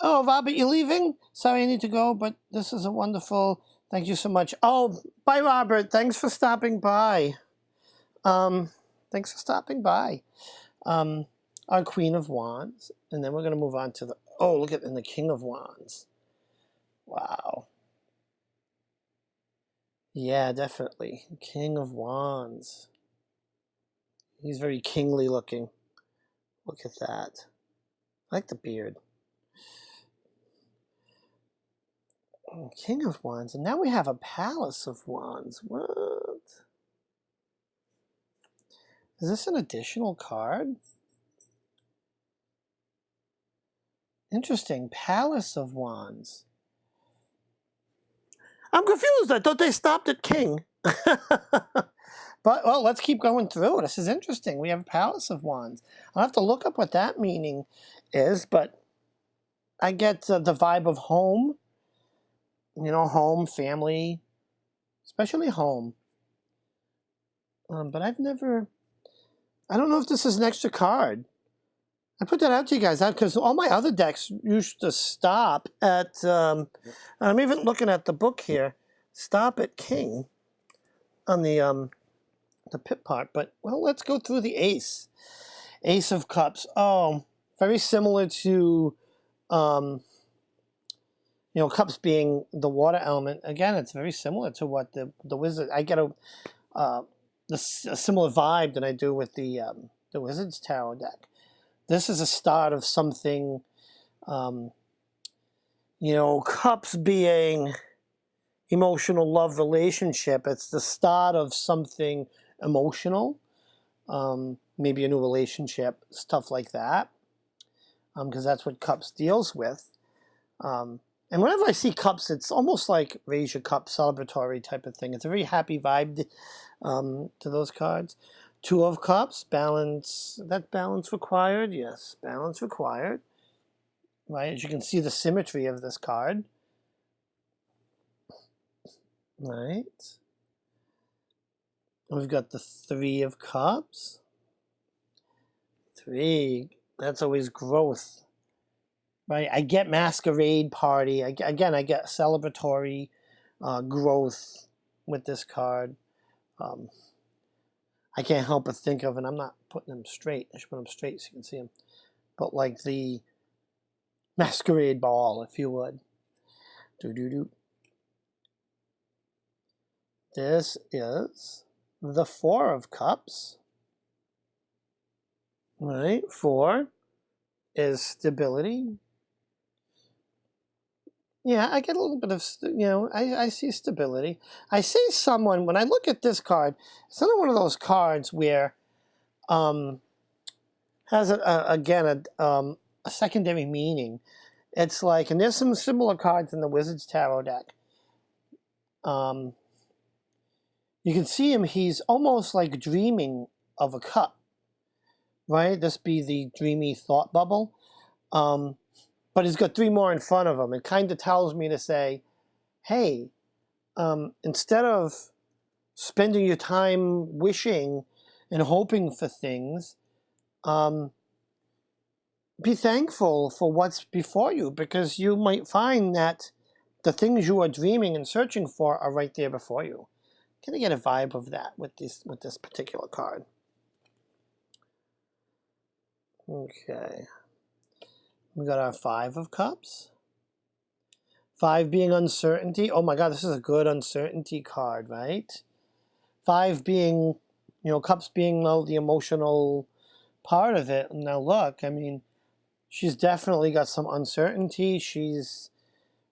Oh, Robert, you're leaving? Sorry, I need to go, but this is a wonderful... Thank you so much. Oh, bye, Robert. Thanks for stopping by. Thanks for stopping by. Our Queen of Wands. And then we're going to move on to the... Oh, look at... And the King of Wands. Wow. Yeah, definitely. King of Wands. He's very kingly looking. Look at that. I like the beard. King of Wands. And now we have a Palace of Wands. What? Is this an additional card? Interesting. Palace of Wands. I'm confused. I thought they stopped at King. But, well, let's keep going through. This is interesting. We have Palace of Wands. I'll have to look up what that meaning is, but I get the vibe of home. You know, home, family, especially home. But I've never... I don't know if this is an extra card. I put that out to you guys because all my other decks used to stop at... I'm even looking at the book here. Stop at King on the pip part. But, well, let's go through the Ace. Ace of Cups. Oh, very similar to... you know, cups being the water element. Again, it's very similar to what the wizard... I get a similar vibe than I do with the Wizard's Tarot deck. This is a start of something, you know, cups being emotional love relationship. It's the start of something emotional, maybe a new relationship, stuff like that, because that's what cups deals with. And whenever I see cups, it's almost like raise your cup, celebratory type of thing. It's a very happy vibe to those cards. Two of Cups, balance. That balance required? Yes, balance required. Right, as you can see the symmetry of this card. Right. We've got the Three of Cups. Three, that's always growth. Right, I get masquerade party. I get celebratory growth with this card. I can't help but think of, and I'm not putting them straight. I should put them straight so you can see them. But like the masquerade ball, if you would. This is the Four of Cups. Right, 4 is stability. Yeah, I get a little bit of, you know, I see stability. I see someone, when I look at this card, it's another one of those cards where has, again, a secondary meaning. It's like, and there's some similar cards in the Wizard's Tarot deck. You can see him, he's almost like dreaming of a cup, right? This be the dreamy thought bubble. But he's got 3 more in front of him. It kind of tells me to say, hey, instead of spending your time wishing and hoping for things, be thankful for what's before you, because you might find that the things you are dreaming and searching for are right there before you. Can I get a vibe of that with this particular card? Okay. We got our 5 of Cups. 5 being uncertainty. Oh my God, this is a good uncertainty card, right? 5 being, you know, Cups being the emotional part of it. Now look, I mean, she's definitely got some uncertainty. She's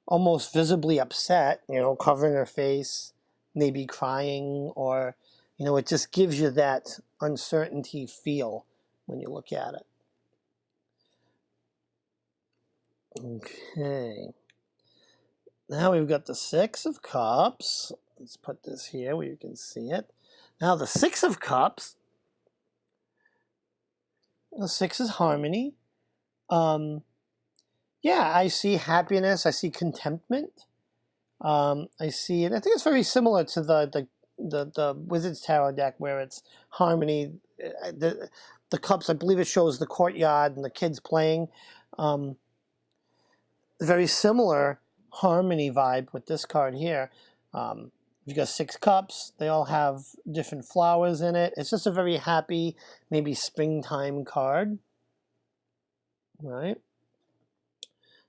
almost visibly upset, you know, covering her face, maybe crying, or, you know, it just gives you that uncertainty feel when you look at it. Okay. Now we've got the 6 of Cups. Let's put this here where you can see it. Now the 6 of Cups. The 6 is harmony. Yeah, I see happiness. I see contentment. I see it. I think it's very similar to the Wizard's Tarot deck where it's harmony. The cups, I believe it shows the courtyard and the kids playing. very similar harmony vibe with this card here. You've got 6 cups. They all have different flowers in it. It's just a very happy, maybe springtime card. Right?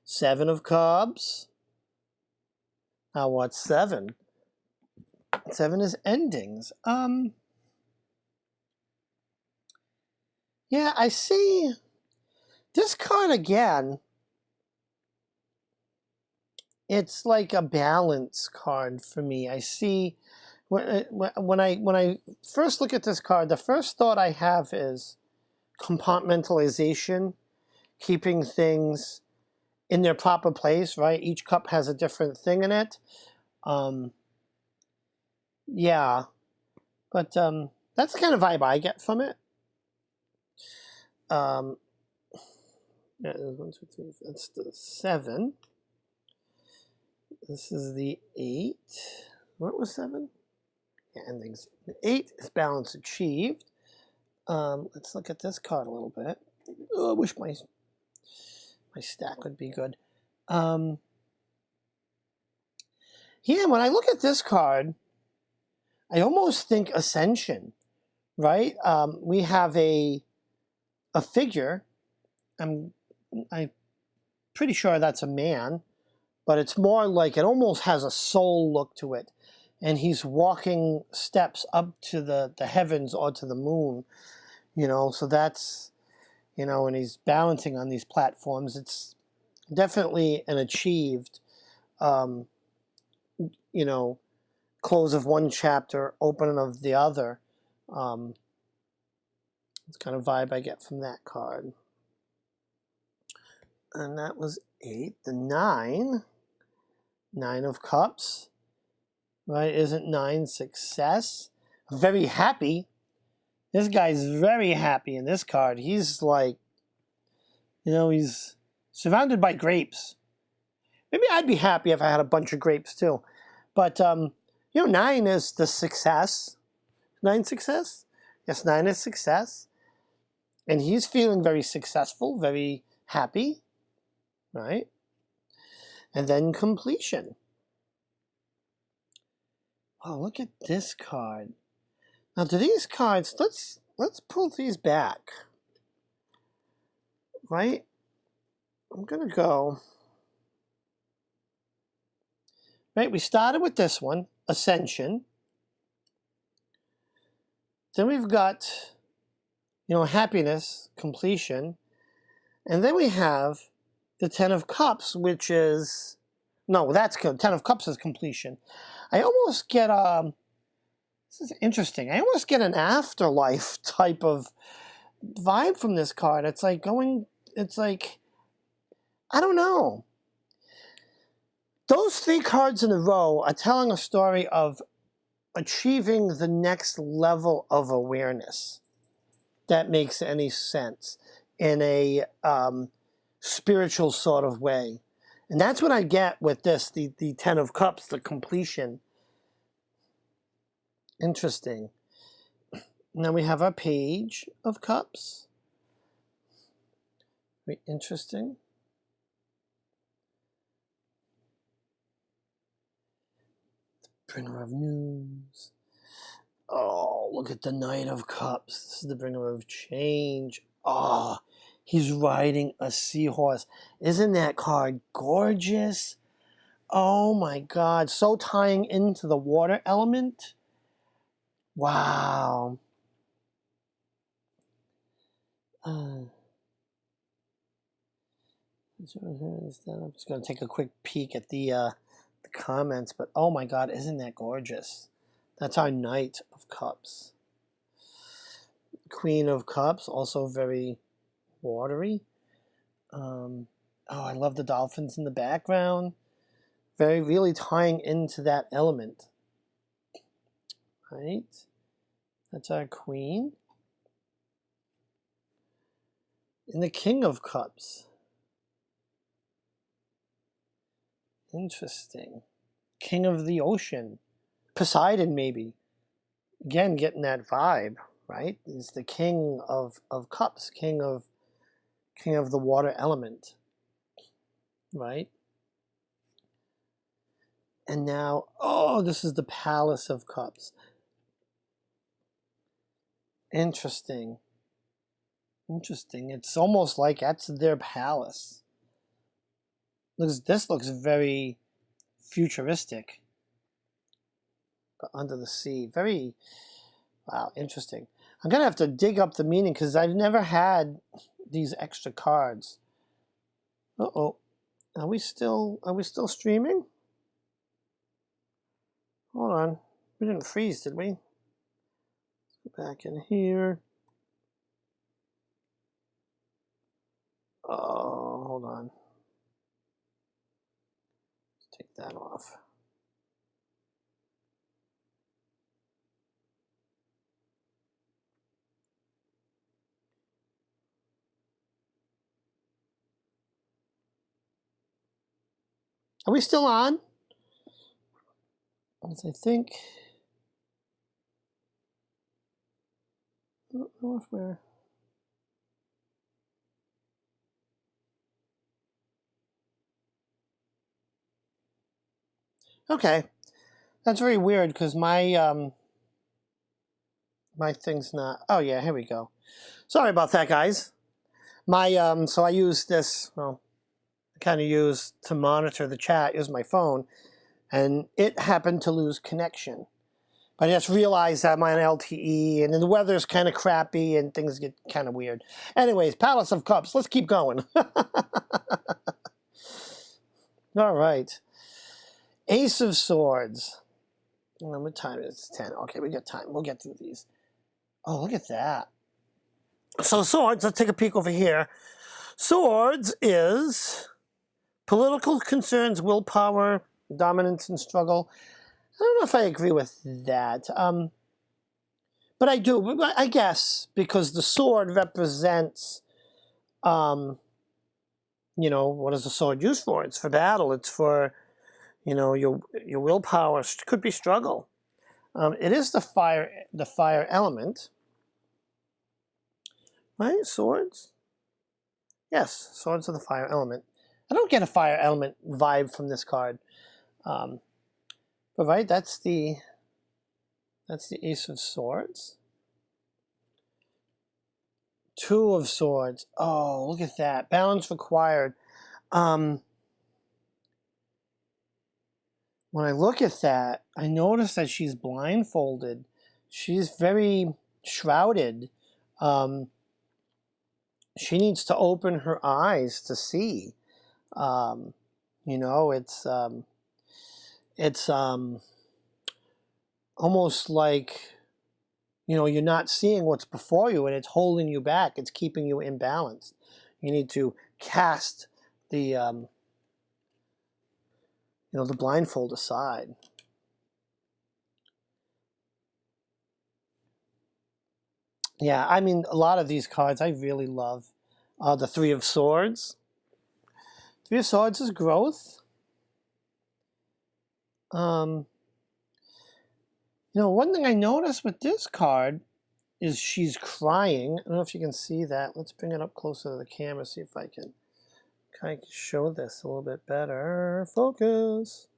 7 of cups. Now what's 7? 7 is endings. Yeah, I see this card again. It's like a balance card for me. I see when I first look at this card, the first thought I have is compartmentalization, keeping things in their proper place, right? Each cup has a different thing in it. Yeah, but that's the kind of vibe I get from it. Yeah, 1, 2, 3. That's the 7. This is the 8. What was 7? Yeah, endings. The 8 is balance achieved. Let's look at this card a little bit. Oh, I wish my stack would be good. Yeah, when I look at this card, I almost think Ascension, right? We have a figure. I'm pretty sure that's a man, but it's more like it almost has a soul look to it. And he's walking steps up to the heavens or to the moon, so that's, and he's balancing on these platforms. It's definitely an achieved, close of one chapter, opening of the other. It's kind of vibe I get from that card. And that was 8. The 9 of Cups, right? Isn't 9 success? Very happy. This guy's very happy in this card. He's like, he's surrounded by grapes. Maybe I'd be happy if I had a bunch of grapes too. But, 9 is the success. 9 success? Yes, 9 is success. And he's feeling very successful, very happy, right? And then completion. Oh, look at this card. Now, do these cards, let's pull these back, right? I'm going to go, right? We started with this one, Ascension. Then we've got, happiness, completion. And then we have the 10 of Cups, which is, no, that's good. 10 of Cups is completion. I almost get this is interesting. I almost get an afterlife type of vibe from this card. It's like I don't know. Those 3 cards in a row are telling a story of achieving the next level of awareness. That makes any sense in a spiritual sort of way. And that's what I get with this, the 10 of Cups, the completion. Interesting. Now we have our Page of Cups. Very interesting. The Bringer of News. Oh, look at the Knight of Cups. This is the Bringer of Change. Oh, he's riding a seahorse. Isn't that card gorgeous? Oh my God. So tying into the water element. Wow. I'm just going to take a quick peek at the comments, but oh my God, isn't that gorgeous? That's our Knight of Cups. Queen of Cups, also very watery. Oh, I love the dolphins in the background. Really tying into that element. Right? That's our Queen. And the King of Cups. Interesting. King of the Ocean. Poseidon, maybe. Again, getting that vibe, right? He's the King of Cups. King of the water element. Right? And now, oh, this is the Palace of Cups. Interesting. Interesting. It's almost like that's their palace. This looks very futuristic. But under the sea. Very, wow, interesting. I'm going to have to dig up the meaning because I've never had these extra cards. Uh-oh. Are we still streaming? Hold on. We didn't freeze, did we? Let's go back in here. Oh, hold on. Let's take that off. Are we still on? As I think. I don't know if we're. Okay, that's very weird because my my thing's not. Oh yeah, here we go. Sorry about that, guys. My so I use this. Well, I kind of use to monitor the chat. Use my phone, and it happened to lose connection. But I just realized that I'm on LTE, and then the weather's kind of crappy, and things get kind of weird. Anyways, Palace of Cups. Let's keep going. All right. Ace of Swords. What time is it? 10. Okay, we got time. We'll get through these. Oh, look at that. So Swords, let's take a peek over here. Swords is political concerns, willpower, dominance, and struggle. I don't know if I agree with that. But I do, I guess, because the sword represents, you know, what is the sword used for? It's for battle. It's for, you know, your willpower. Could be struggle. It is the fire element. Right? Swords? Yes, swords are the fire element. I don't get a fire element vibe from this card. But right, that's the Ace of Swords. Two of Swords. Oh, look at that. Balance required. When I look at that, I notice that she's blindfolded. She's very shrouded. She needs to open her eyes to see. You know, it's almost like, you know, you're not seeing what's before you, and it's holding you back. It's keeping you imbalanced. You need to cast the, you know, the blindfold aside. Yeah, I mean, a lot of these cards I really love. The Three of Swords. Three of Swords is growth. You know, one thing I noticed with this card is she's crying. I don't know if you can see that. Let's bring it up closer to the camera, see if I can kind of show this a little bit better. Focus.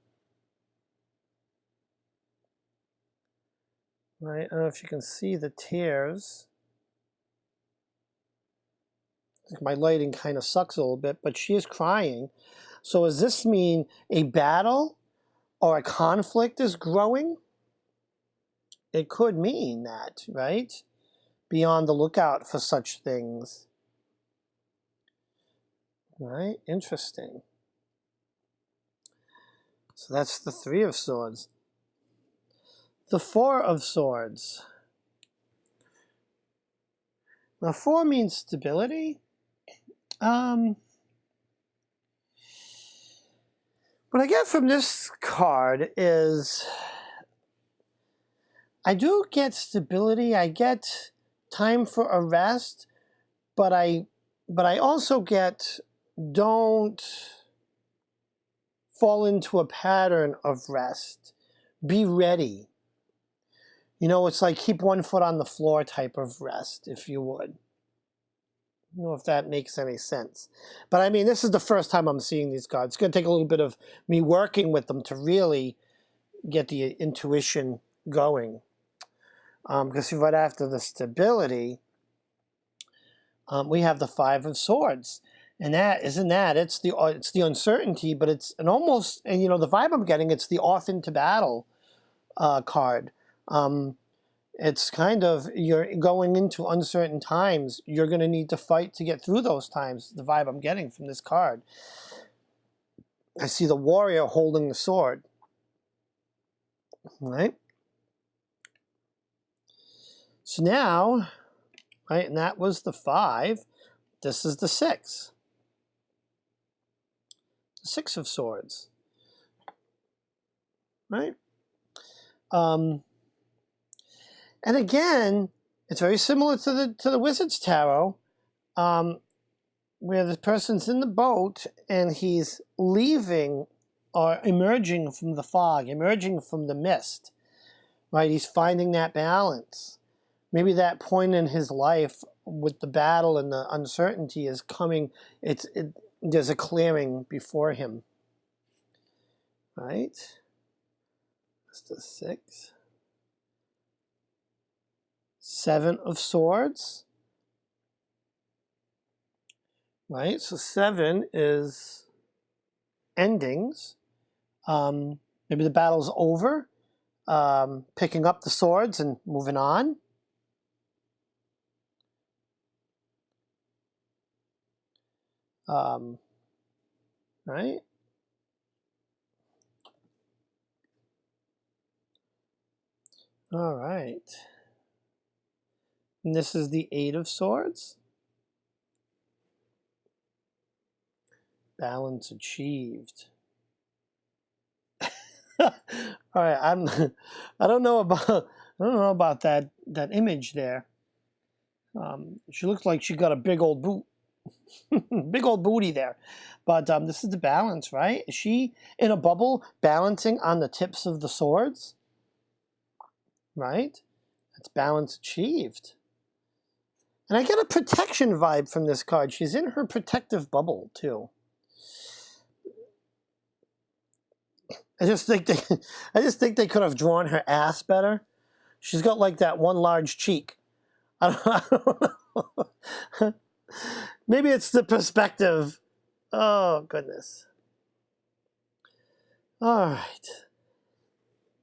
Right, I don't know if you can see the tears. I think my lighting kind of sucks a little bit, but she is crying. So does this mean a battle or a conflict is growing? It could mean that, right? Be on the lookout for such things. Right? Interesting. So that's the Three of Swords. The Four of Swords. Now, 4 means stability. What I get from this card is I do get stability. I get time for a rest, but I also get don't fall into a pattern of rest. Be ready. You know, it's like keep one foot on the floor type of rest, if you would. don't know if that makes any sense. But I mean, this is the first time I'm seeing these cards. It's going to take a little bit of me working with them to really get the intuition going. Because right after the stability, we have the Five of Swords. And that, isn't that, it's the uncertainty, but it's an almost, and you know, the vibe I'm getting, it's the off into battle card. It's kind of, you're going into uncertain times. You're going to need to fight to get through those times, the vibe I'm getting from this card. I see the warrior holding the sword. Right? So now, right, and that was the 5. This is the 6. The 6 of Swords. Right? And again, it's very similar to the Wizard's Tarot, where the person's in the boat and he's leaving or emerging from the fog, emerging from the mist. Right? He's finding that balance. Maybe that point in his life with the battle and the uncertainty is coming. There's a clearing before him. Right? That's the 6. 7 of Swords. Right? So 7 is endings. Maybe the battle's over. Picking up the swords and moving on. Right? All right. And this is the 8 of Swords. Balance achieved. All right, I don't know about that image there. She looks like she got a big old boot. Big old booty there. But this is the balance, right? Is she in a bubble balancing on the tips of the swords? Right? That's balance achieved. And I get a protection vibe from this card. She's in her protective bubble, too. I just think they could have drawn her ass better. She's got like that one large cheek. I don't know. Maybe it's the perspective. Oh, goodness. All right.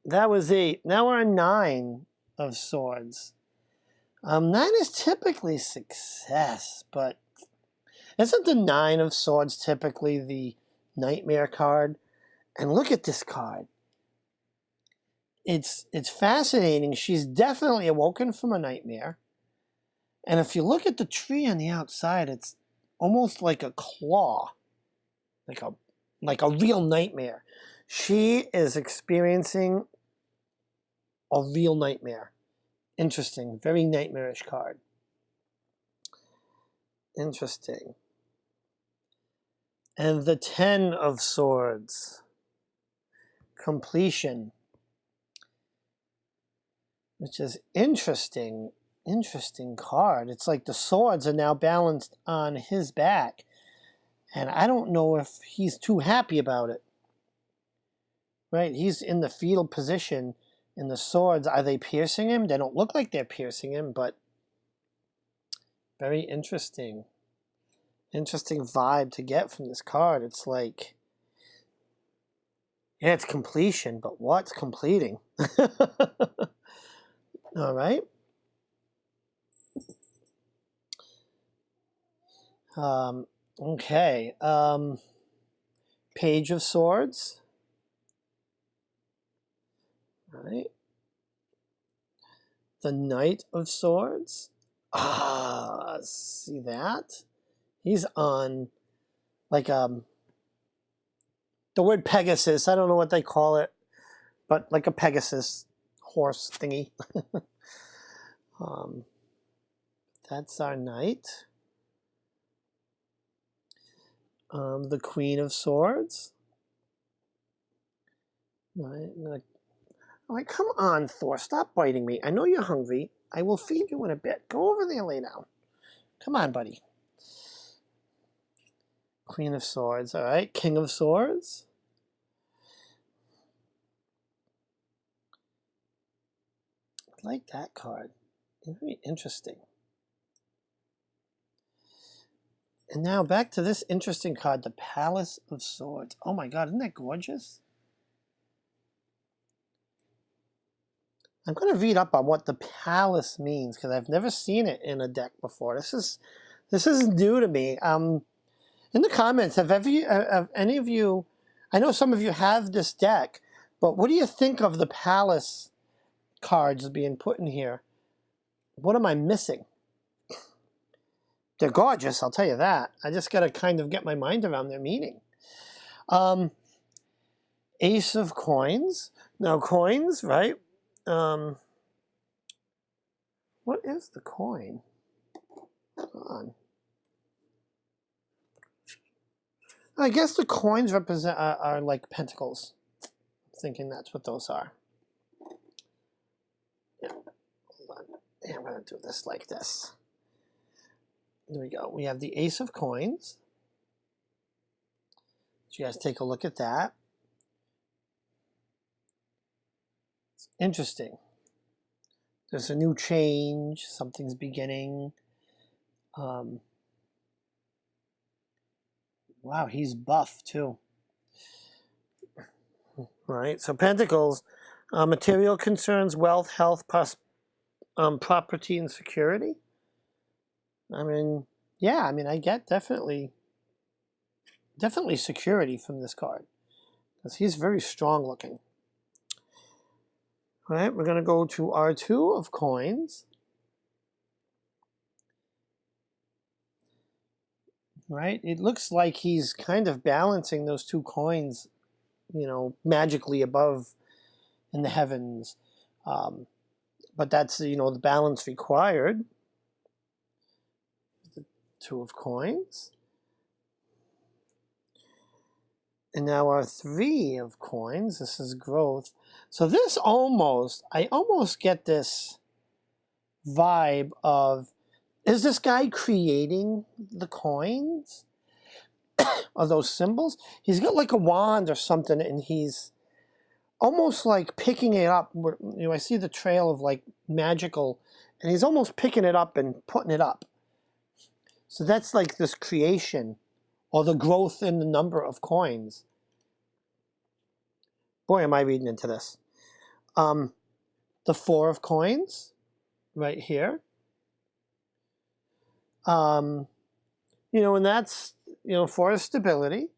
That was 8. Now we're on 9 of Swords. 9 is typically success, but isn't the 9 of Swords typically the nightmare card? And look at this card. It's fascinating. She's definitely awoken from a nightmare. And if you look at the tree on the outside, it's almost like a claw, like a real nightmare. She is experiencing a real nightmare. Interesting. Very nightmarish card. Interesting. And the 10 of Swords. Completion. Which is interesting. Interesting card. It's like the swords are now balanced on his back. And I don't know if he's too happy about it. Right? He's in the fetal position. And the swords, are they piercing him? They don't look like they're piercing him, but very interesting. Interesting vibe to get from this card. It's like, yeah, it's completion, but what's completing? All right. Okay. Page of Swords. Right. The Knight of Swords. See that? He's on like the word Pegasus. I don't know what they call it, but like a Pegasus horse thingy. That's our knight. The Queen of Swords. Right. I'm like, come on, Thor, stop biting me. I know you're hungry. I will feed you in a bit. Go over there, lay down. Come on, buddy. Queen of Swords, all right. King of Swords. I like that card. Very interesting. And now back to this interesting card, the Palace of Swords. Oh my God, isn't that gorgeous? I'm going to read up on what the Palace means because I've never seen it in a deck before. This is new to me. In the comments, have any of you? I know some of you have this deck, but what do you think of the Palace cards being put in here? What am I missing? They're gorgeous, I'll tell you that. I just got to kind of get my mind around their meaning. Ace of Coins. Now coins, right? What is the coin? Hold on. I guess the coins represent are like pentacles. I'm thinking that's what those are. Yeah. Hold on. Yeah, I'm going to do this like this. There we go. We have the Ace of Coins. So you guys take a look at that. It's interesting. There's a new change. Something's beginning. Wow, he's buff too. All right, so Pentacles, material concerns, wealth, health, property, and security. I mean, yeah, I mean, I get definitely security from this card because he's very strong looking. All right, we're going to go to R2 of Coins. Right, it looks like he's kind of balancing those two coins, you know, magically above in the heavens. But that's, you know, the balance required. The Two of Coins. And now our Three of Coins. This is growth. So this I almost get this vibe of, is this guy creating the coins? Are those symbols? He's got like a wand or something, and he's almost like picking it up. You know, I see the trail of like magical, and he's almost picking it up and putting it up. So that's like this creation, or the growth in the number of coins. Boy, am I reading into this. The Four of Coins, right here. You know, and that's, you know, for stability,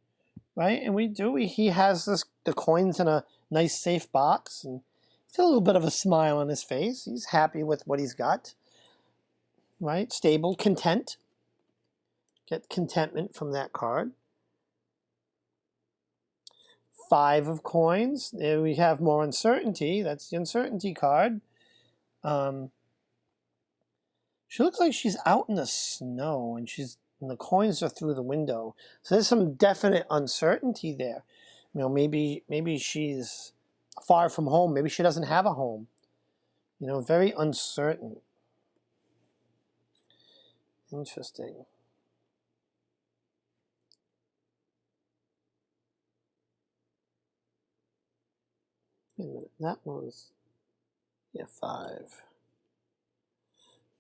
right? And he has the coins in a nice safe box, and he's got a little bit of a smile on his face. He's happy with what he's got, right? Stable, content. Get contentment from that card. Five of Coins. There we have more uncertainty. That's the uncertainty card. She looks like she's out in the snow, and the coins are through the window. So there's some definite uncertainty there. You know, maybe she's far from home. Maybe she doesn't have a home. You know, very uncertain. Interesting. Wait a minute. That was, yeah, 5.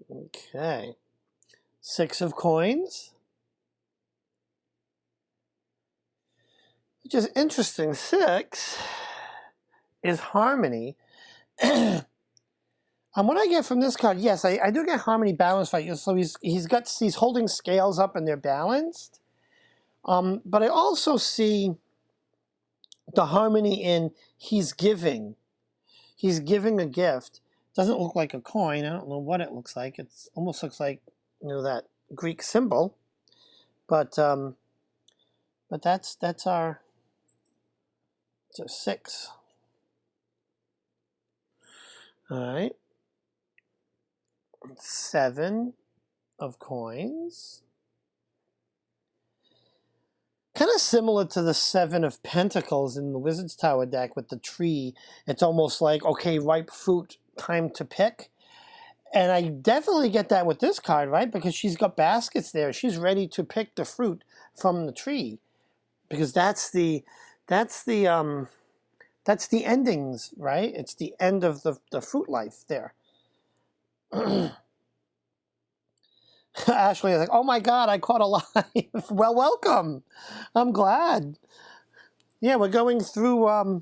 Okay. Six of Coins. Which is interesting. 6 is harmony. And what I get from this card, yes, I do get harmony, balance, right? So he's holding scales up and they're balanced. But I also see the harmony in he's giving. He's giving a gift. Doesn't look like a coin. I don't know what it looks like. It almost looks like, you know, that Greek symbol. But that's our 6. All right. 7 of Coins. Kind of similar to the 7 of Pentacles in the Wizard's Tower deck with the tree. It's almost like, okay, ripe fruit, time to pick. And I definitely get that with this card, right? Because she's got baskets there. She's ready to pick the fruit from the tree, because that's the endings, right? It's the end of the fruit life there. Ashley is like, oh my God, I caught a live. Well, welcome. I'm glad. Yeah, we're going through.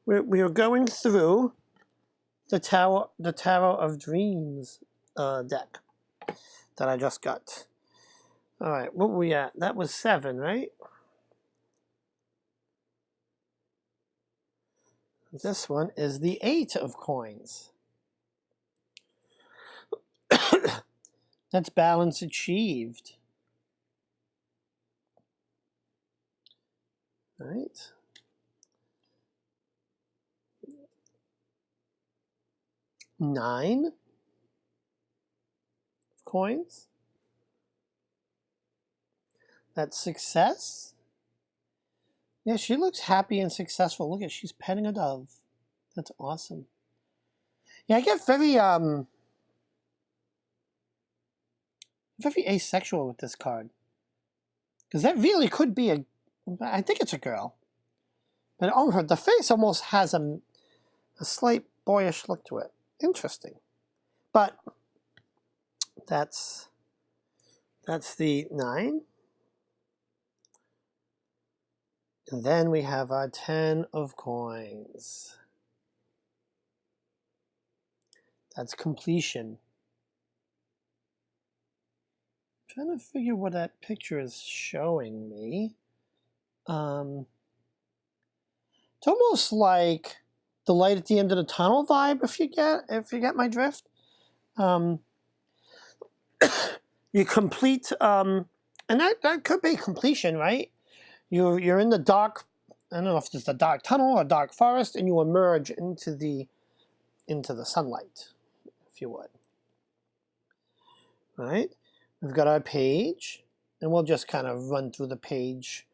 We're going through the Tarot of Dreams deck that I just got. All right, what were we at? That was 7, right? This one is the 8 of coins. That's balance achieved. Right? Nine coins. That's success. Yeah, she looks happy and successful. Look at, she's petting a dove. That's awesome. Yeah, I get very asexual with this card. Because that really could be I think it's a girl. But the face almost has a slight boyish look to it. Interesting. But that's the 9. And then we have our 10 of coins. That's completion. I'm trying to figure what that picture is showing me. It's almost like the light at the end of the tunnel vibe, if you get my drift. You complete, and that could be completion, right? You're in the dark. I don't know if it's a dark tunnel or dark forest, and you emerge into the sunlight, if you would. All right, we've got our page, and we'll just kind of run through the page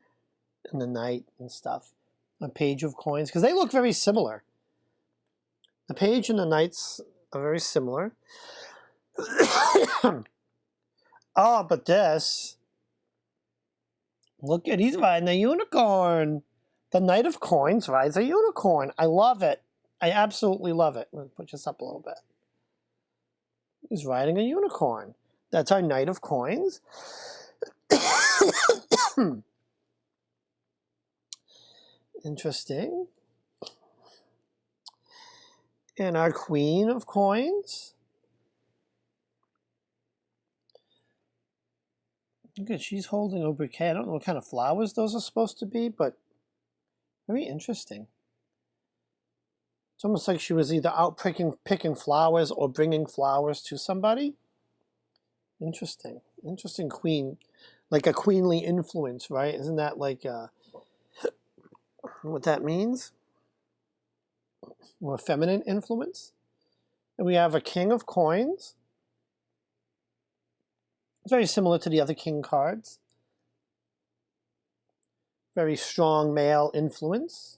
in the night and stuff. A page of coins, because they look very similar. The page and the knights are very similar. Oh, but this, look at, he's riding a unicorn. The Knight of Coins rides a unicorn. I love it. I absolutely love it. Let me put this up a little bit. He's riding a unicorn. That's our Knight of Coins. Interesting. And our Queen of Coins. Look at, she's holding a bouquet. I don't know what kind of flowers those are supposed to be, but very interesting. It's almost like she was either out picking flowers or bringing flowers to somebody. Interesting. Interesting queen. Like a queenly influence, right? Isn't that like what that means? Or feminine influence? And we have a King of Coins. It's very similar to the other king cards. Very strong male influence.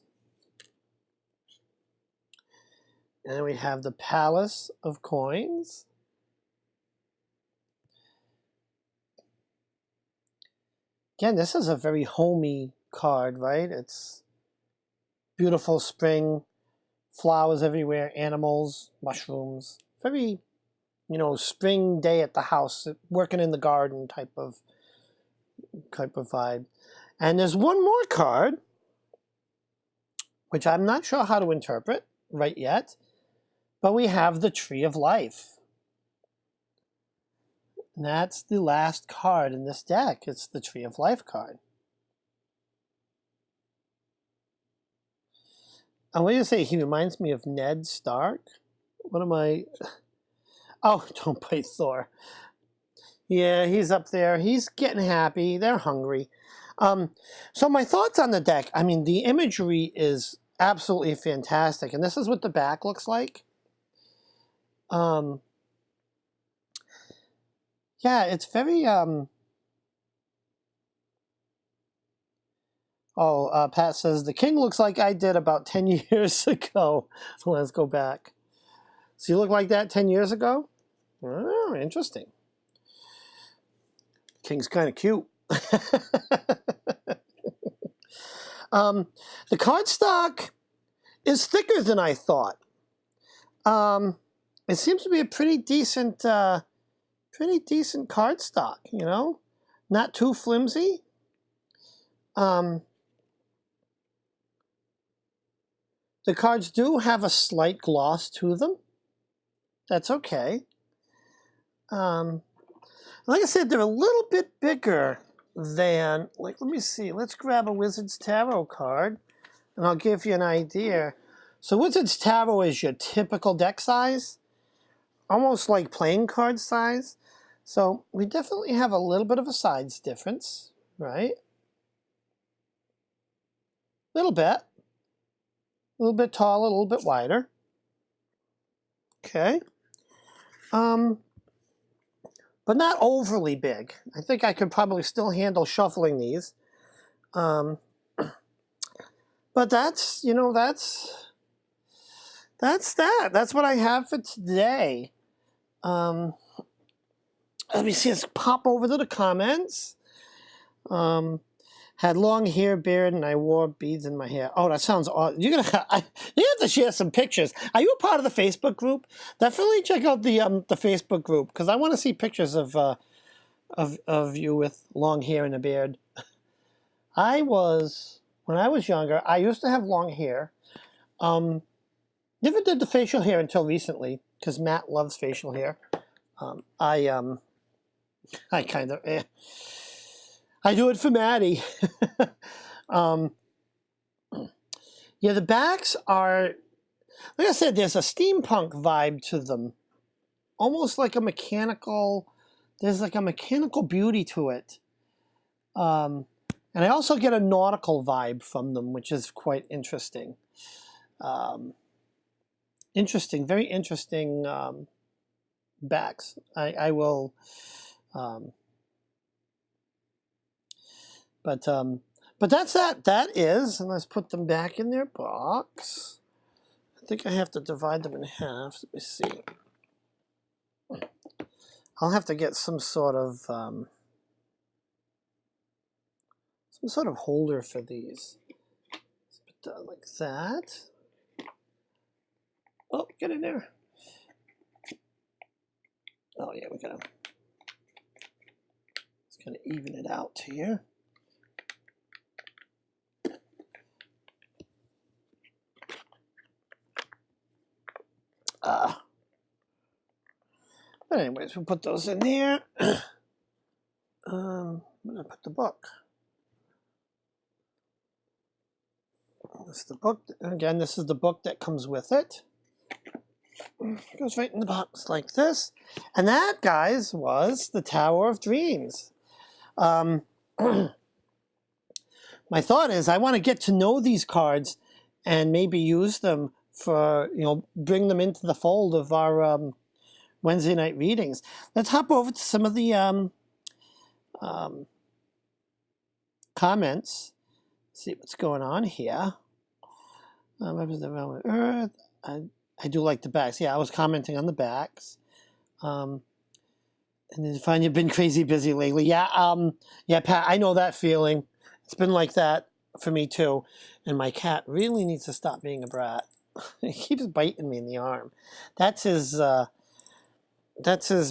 And we have the Palace of Coins. Again, this is a very homey card, right? It's beautiful spring, flowers everywhere, animals, mushrooms. Very, spring day at the house, working in the garden type of vibe. And there's one more card, which I'm not sure how to interpret right yet, but we have the Tree of Life. And that's the last card in this deck. It's the Tree of Life card. And what do you say? He reminds me of Ned Stark. What am I? Oh, don't bite Thor. Yeah, he's up there. He's getting happy. They're hungry. So my thoughts on the deck. I mean, the imagery is absolutely fantastic. And this is what the back looks like. Yeah, it's very... Pat says, the king looks like I did about 10 years ago. So let's go back. Does he look like that 10 years ago? Oh, interesting. King's kind of cute. The cardstock is thicker than I thought. It seems to be a pretty decent cardstock, you know? Not too flimsy. The cards do have a slight gloss to them. That's okay. Like I said, they're a little bit bigger than, like, let me see. Let's grab a Wizard's Tarot card, and I'll give you an idea. So Wizard's Tarot is your typical deck size, almost like playing card size. So we definitely have a little bit of a size difference, right? A little bit taller, a little bit wider. Okay. But not overly big. I think I could probably still handle shuffling these. But that's, you know, that's that. That's what I have for today. Let me see, let's pop over to the comments. Had long hair, beard, and I wore beads in my hair. Oh, that sounds odd. You have to share some pictures. Are you a part of the Facebook group? Definitely check out the Facebook group, because I want to see pictures of you with long hair and a beard. When I was younger, I used to have long hair. Never did the facial hair until recently, because Matt loves facial hair. I kind of I do it for Maddie. Yeah, the backs are, like I said, there's a steampunk vibe to them. Almost like a mechanical, there's like a mechanical beauty to it. And I also get a nautical vibe from them, which is quite interesting. Very interesting backs. I will... But that's that. That is, and let's put them back in their box. I think I have to divide them in half. Let me see. I'll have to get some sort of holder for these. Like that. Oh, get in there. Oh yeah, we're gonna even it out here. But anyways, we'll put those in there. I'm gonna put the book. This is the book. Again, this is the book that comes with it. It goes right in the box like this. And that, guys, was the Tower of Dreams. My thought is I want to get to know these cards and maybe use them for, you know, bring them into the fold of our Wednesday night readings. Let's hop over to some of the comments. See what's going on here. Earth. I do like the backs. Yeah, I was commenting on the backs. And then find you've been crazy busy lately. Yeah, yeah, Pat, I know that feeling. It's been like that for me too. And my cat really needs to stop being a brat. He keeps biting me in the arm. That's his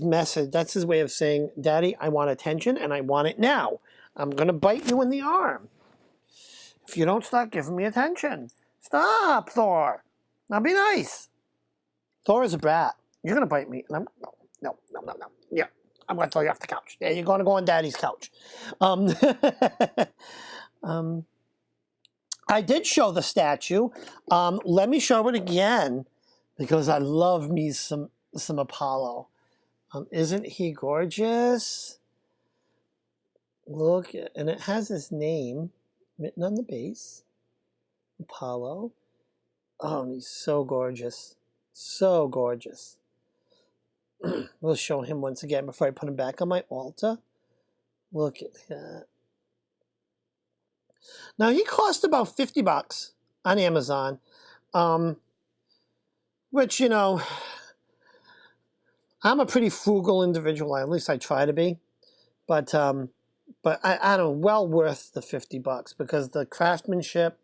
message. That's his way of saying, Daddy, I want attention and I want it now. I'm going to bite you in the arm if you don't stop giving me attention. Stop, Thor. Now be nice. Thor is a brat. You're going to bite me. No. Yeah, I'm going to throw you off the couch. Yeah, you're going to go on Daddy's couch. I did show the statue. Let me show it again because I love me some Apollo. Isn't he gorgeous? Look, and it has his name written on the base. Apollo. Oh, and he's so gorgeous. So gorgeous. We'll show him once again before I put him back on my altar. Look at that. Now, he cost about $50 on Amazon, which, you know, I'm a pretty frugal individual. At least I try to be. But I don't know, well worth the $50 because the craftsmanship,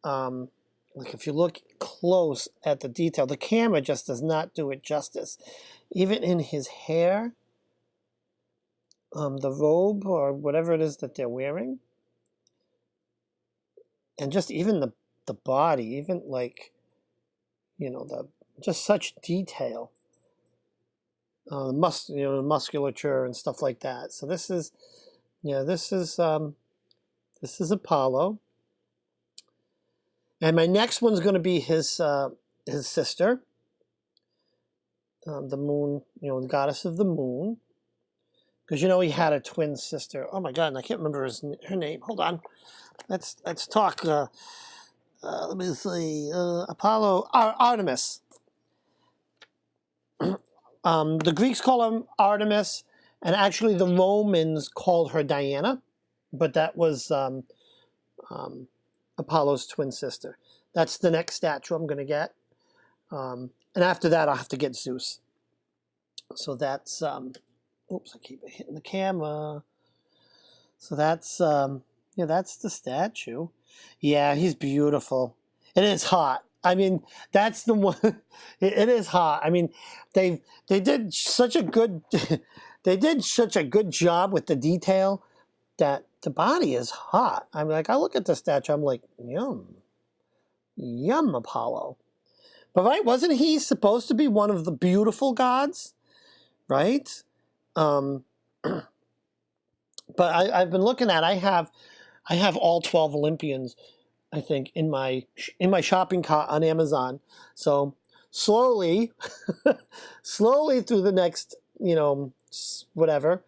like if you look close at the detail, the camera just does not do it justice. Even in his hair, the robe or whatever it is that they're wearing, and just even the body, even like, the just such detail, musculature and stuff like that. So this is Apollo, and my next one's going to be his sister, the moon, the goddess of the moon, because he had a twin sister. Oh my God, and I can't remember her name. Hold on, let's talk. Let me see, Apollo, Artemis. The Greeks call her Artemis, and actually the Romans called her Diana, but that was Apollo's twin sister. That's the next statue I'm going to get. And after that, I'll have to get Zeus. So that's, oops, I keep hitting the camera. So that's, that's the statue. Yeah, he's beautiful. It is hot. I mean, that's the one. It is hot. I mean, they did such a good job with the detail that the body is hot. I'm like, I look at the statue, I'm like, yum, Apollo. But right, wasn't he supposed to be one of the beautiful gods? Right? But I've been looking at. I have all 12 Olympians, I think, in my shopping cart on Amazon. So slowly through the next, whatever,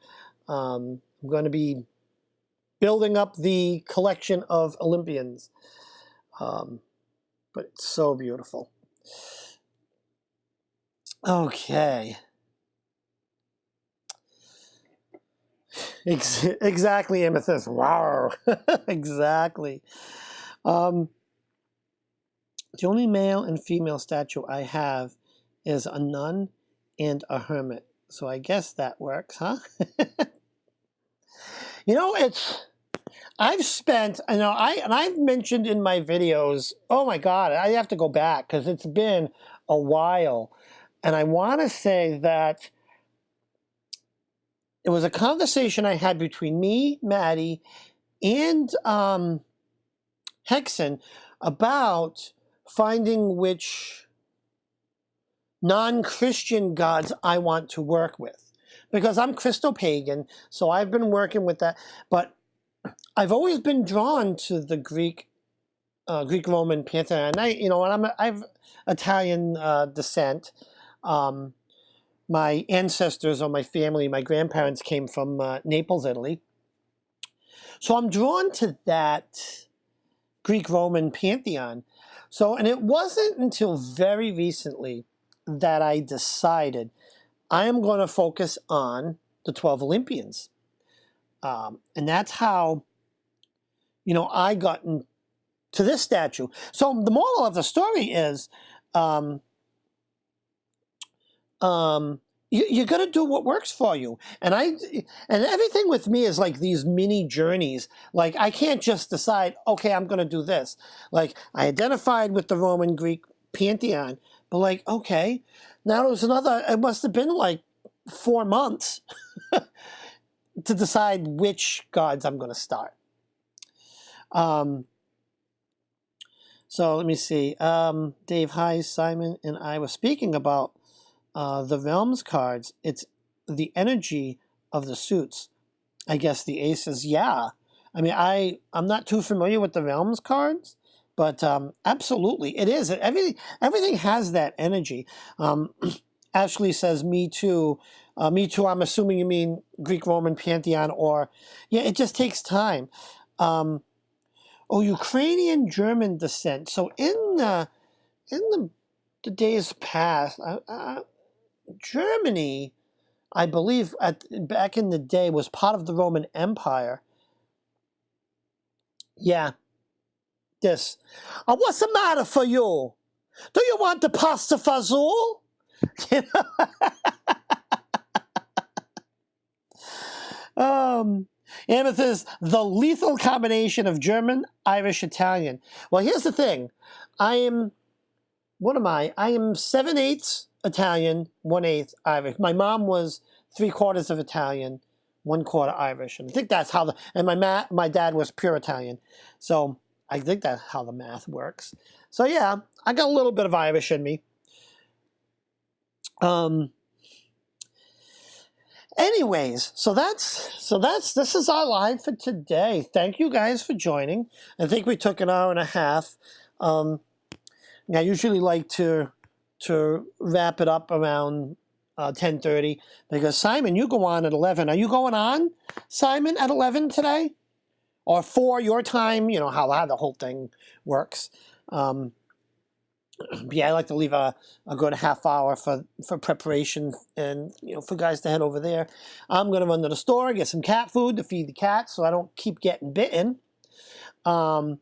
I'm going to be building up the collection of Olympians. But it's so beautiful. Okay. Exactly, Amethyst. Wow. Exactly. The only male and female statue I have is a nun and a hermit. So I guess that works, huh? I've mentioned in my videos, oh my God, I have to go back because it's been a while. And I want to say that it was a conversation I had between me, Maddie, and Hexen about finding which non-Christian gods I want to work with. Because I'm Christo-pagan, so I've been working with that. But I've always been drawn to the Greek-Roman pantheon. And I've Italian descent. My ancestors or my family, my grandparents came from Naples, Italy. So I'm drawn to that Greek-Roman pantheon. And it wasn't until very recently that I decided I am going to focus on the 12 Olympians. And that's how, I got into this statue. So the moral of the story is, you got to do what works for you. And everything with me is like these mini journeys. Like I can't just decide, okay, I'm going to do this. Like I identified with the Roman Greek pantheon, but like, okay, now there's it must have been like 4 months to decide which gods I'm going to start. So let me see. Dave, hi, Simon and I were speaking about the Realms cards. It's the energy of the suits. I guess the aces, yeah. I mean, I'm not too familiar with the Realms cards, but absolutely, it is. Everything has that energy. Ashley says, me too. Me too, I'm assuming you mean Greek-Roman pantheon or... Yeah, it just takes time. Ukrainian-German descent. So in the days past... Germany, I believe, back in the day, was part of the Roman Empire. Yeah. This. What's the matter for you? Do you want the pasta fazool? Amethyst, the lethal combination of German, Irish, Italian. Well, here's the thing. What am I? I am 7/8 Italian, 1/8 Irish. My mom was 3/4 of Italian, 1/4 Irish. And I think that's how and my dad was pure Italian. So I think that's how the math works. So yeah, I got a little bit of Irish in me. Anyways, so this is our live for today. Thank you guys for joining. I think we took an hour and a half. I usually like to wrap it up around 10:30 because Simon, you go on at 11. Are you going on, Simon, at 11 today, or 4 your time? You know how the whole thing works. Yeah, I like to leave a good half hour for preparation and for guys to head over there. I'm gonna run to the store, get some cat food to feed the cats so I don't keep getting bitten. But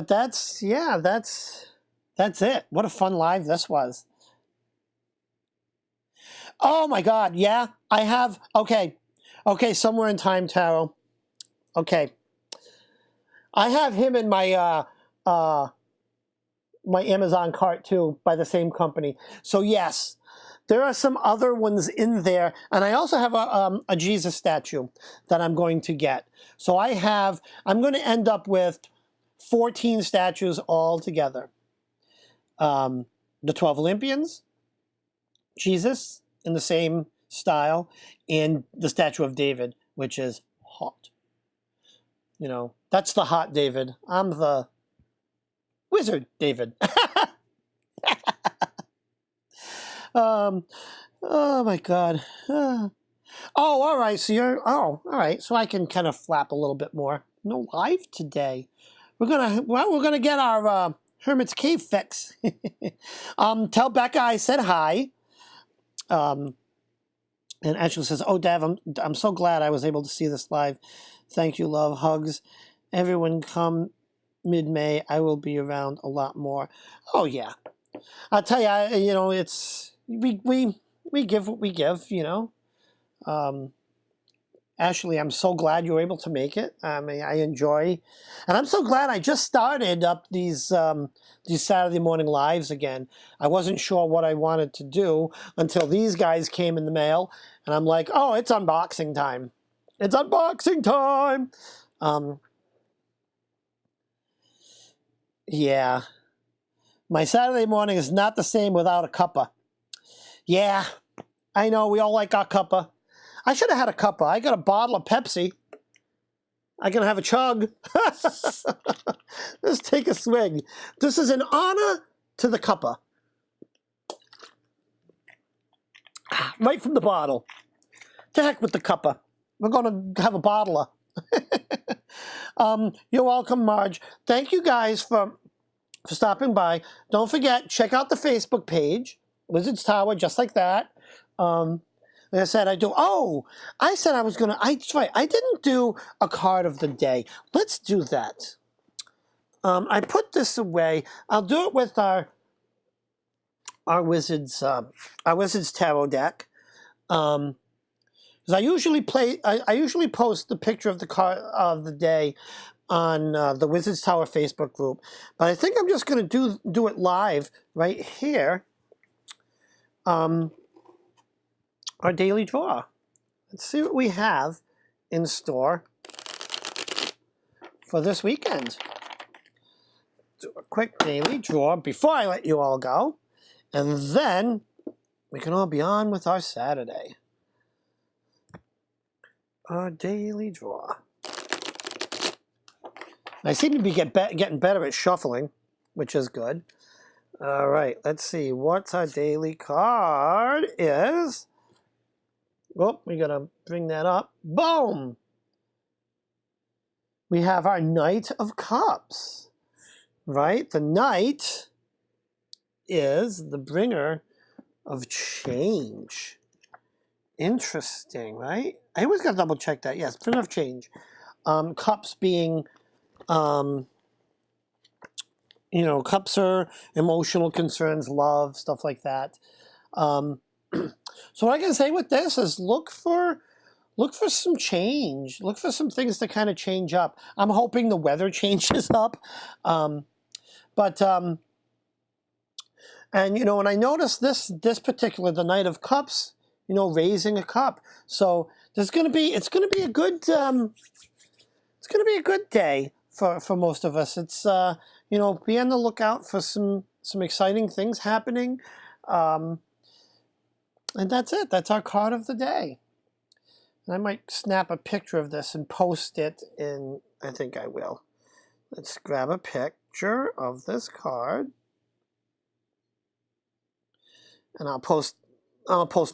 that's it. What a fun live this was. Oh my God, yeah, I have. Okay, somewhere in time, Taro. Okay, I have him in my my Amazon cart too, by the same company. So yes, there are some other ones in there, and I also have a Jesus statue that I'm going to get. So I'm going to end up with 14 statues all together. The 12 Olympians, Jesus in the same style, and the statue of David, which is hot. That's the hot David. I'm the wizard David. Oh my God. Oh, all right. So all right. So I can kind of flap a little bit more. No live today. We're gonna get our Hermit's Cave fix. Tell Becca I said hi. And Ashley says, "Oh, Dad, I'm so glad I was able to see this live. Thank you, love, hugs. Everyone come mid-May. I will be around a lot more." Oh yeah, I'll tell you. It's we give what we give. Ashley, I'm so glad you were able to make it. I mean, I enjoy, and I'm so glad I just started up these Saturday morning lives again. I wasn't sure what I wanted to do until these guys came in the mail, and I'm like, oh, it's unboxing time. It's unboxing time. Yeah. My Saturday morning is not the same without a cuppa. Yeah, I know, we all like our cuppa. I should have had a cuppa. I got a bottle of Pepsi. I can have a chug. Let's take a swig. This is an honor to the cuppa. Right from the bottle. To heck with the cuppa. We're going to have a bottler. You're welcome, Marge. Thank you guys for stopping by. Don't forget, check out the Facebook page, Wizards Tower, just like that. Like I said, I said I was going to, that's right, I didn't do a card of the day. Let's do that. I put this away. I'll do it with our Wizards Tarot deck. Because I usually post the picture of the card of the day on the Wizards Tower Facebook group, but I think I'm just going to do it live right here. Our daily draw. Let's see what we have in store for this weekend. Do a quick daily draw before I let you all go, and then we can all be on with our Saturday. Our daily draw. I seem to be getting better at shuffling, which is good. All right, let's see. What's our daily card is? Oh, we got to bring that up. Boom! We have our Knight of Cups, right? The Knight is the bringer of change. Interesting, right? I always got to double check that. Yes, bringer of change. Cups being, cups are emotional concerns, love, stuff like that. So what I can say with this is look for some change. Look for some things to kind of change up. I'm hoping the weather changes up. And you know, and I noticed this particular, the Knight of Cups, you know, raising a cup. So it's gonna be a good day for most of us. It's you know, be on the lookout for some exciting things happening. And that's it. That's our card of the day. And I might snap a picture of this and post it in, I think I will. Let's grab a picture of this card. And I'll post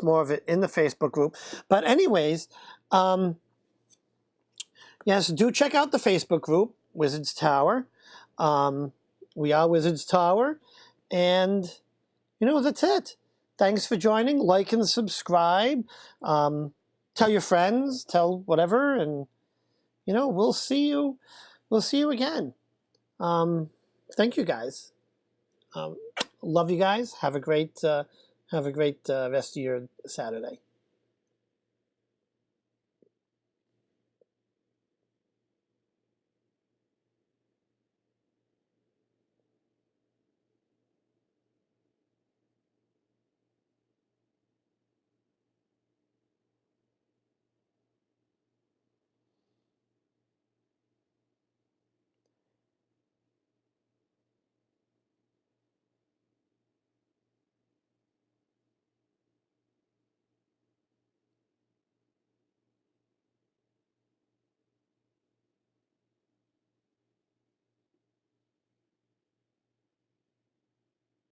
more of it in the Facebook group. But anyways, yes, do check out the Facebook group, Wizards Tower. We are Wizards Tower. And, you know, that's it. Thanks for joining. Like and subscribe. Tell your friends. Tell whatever. And, you know, we'll see you again. Thank you, guys. Love you guys. Have a great rest of your Saturday.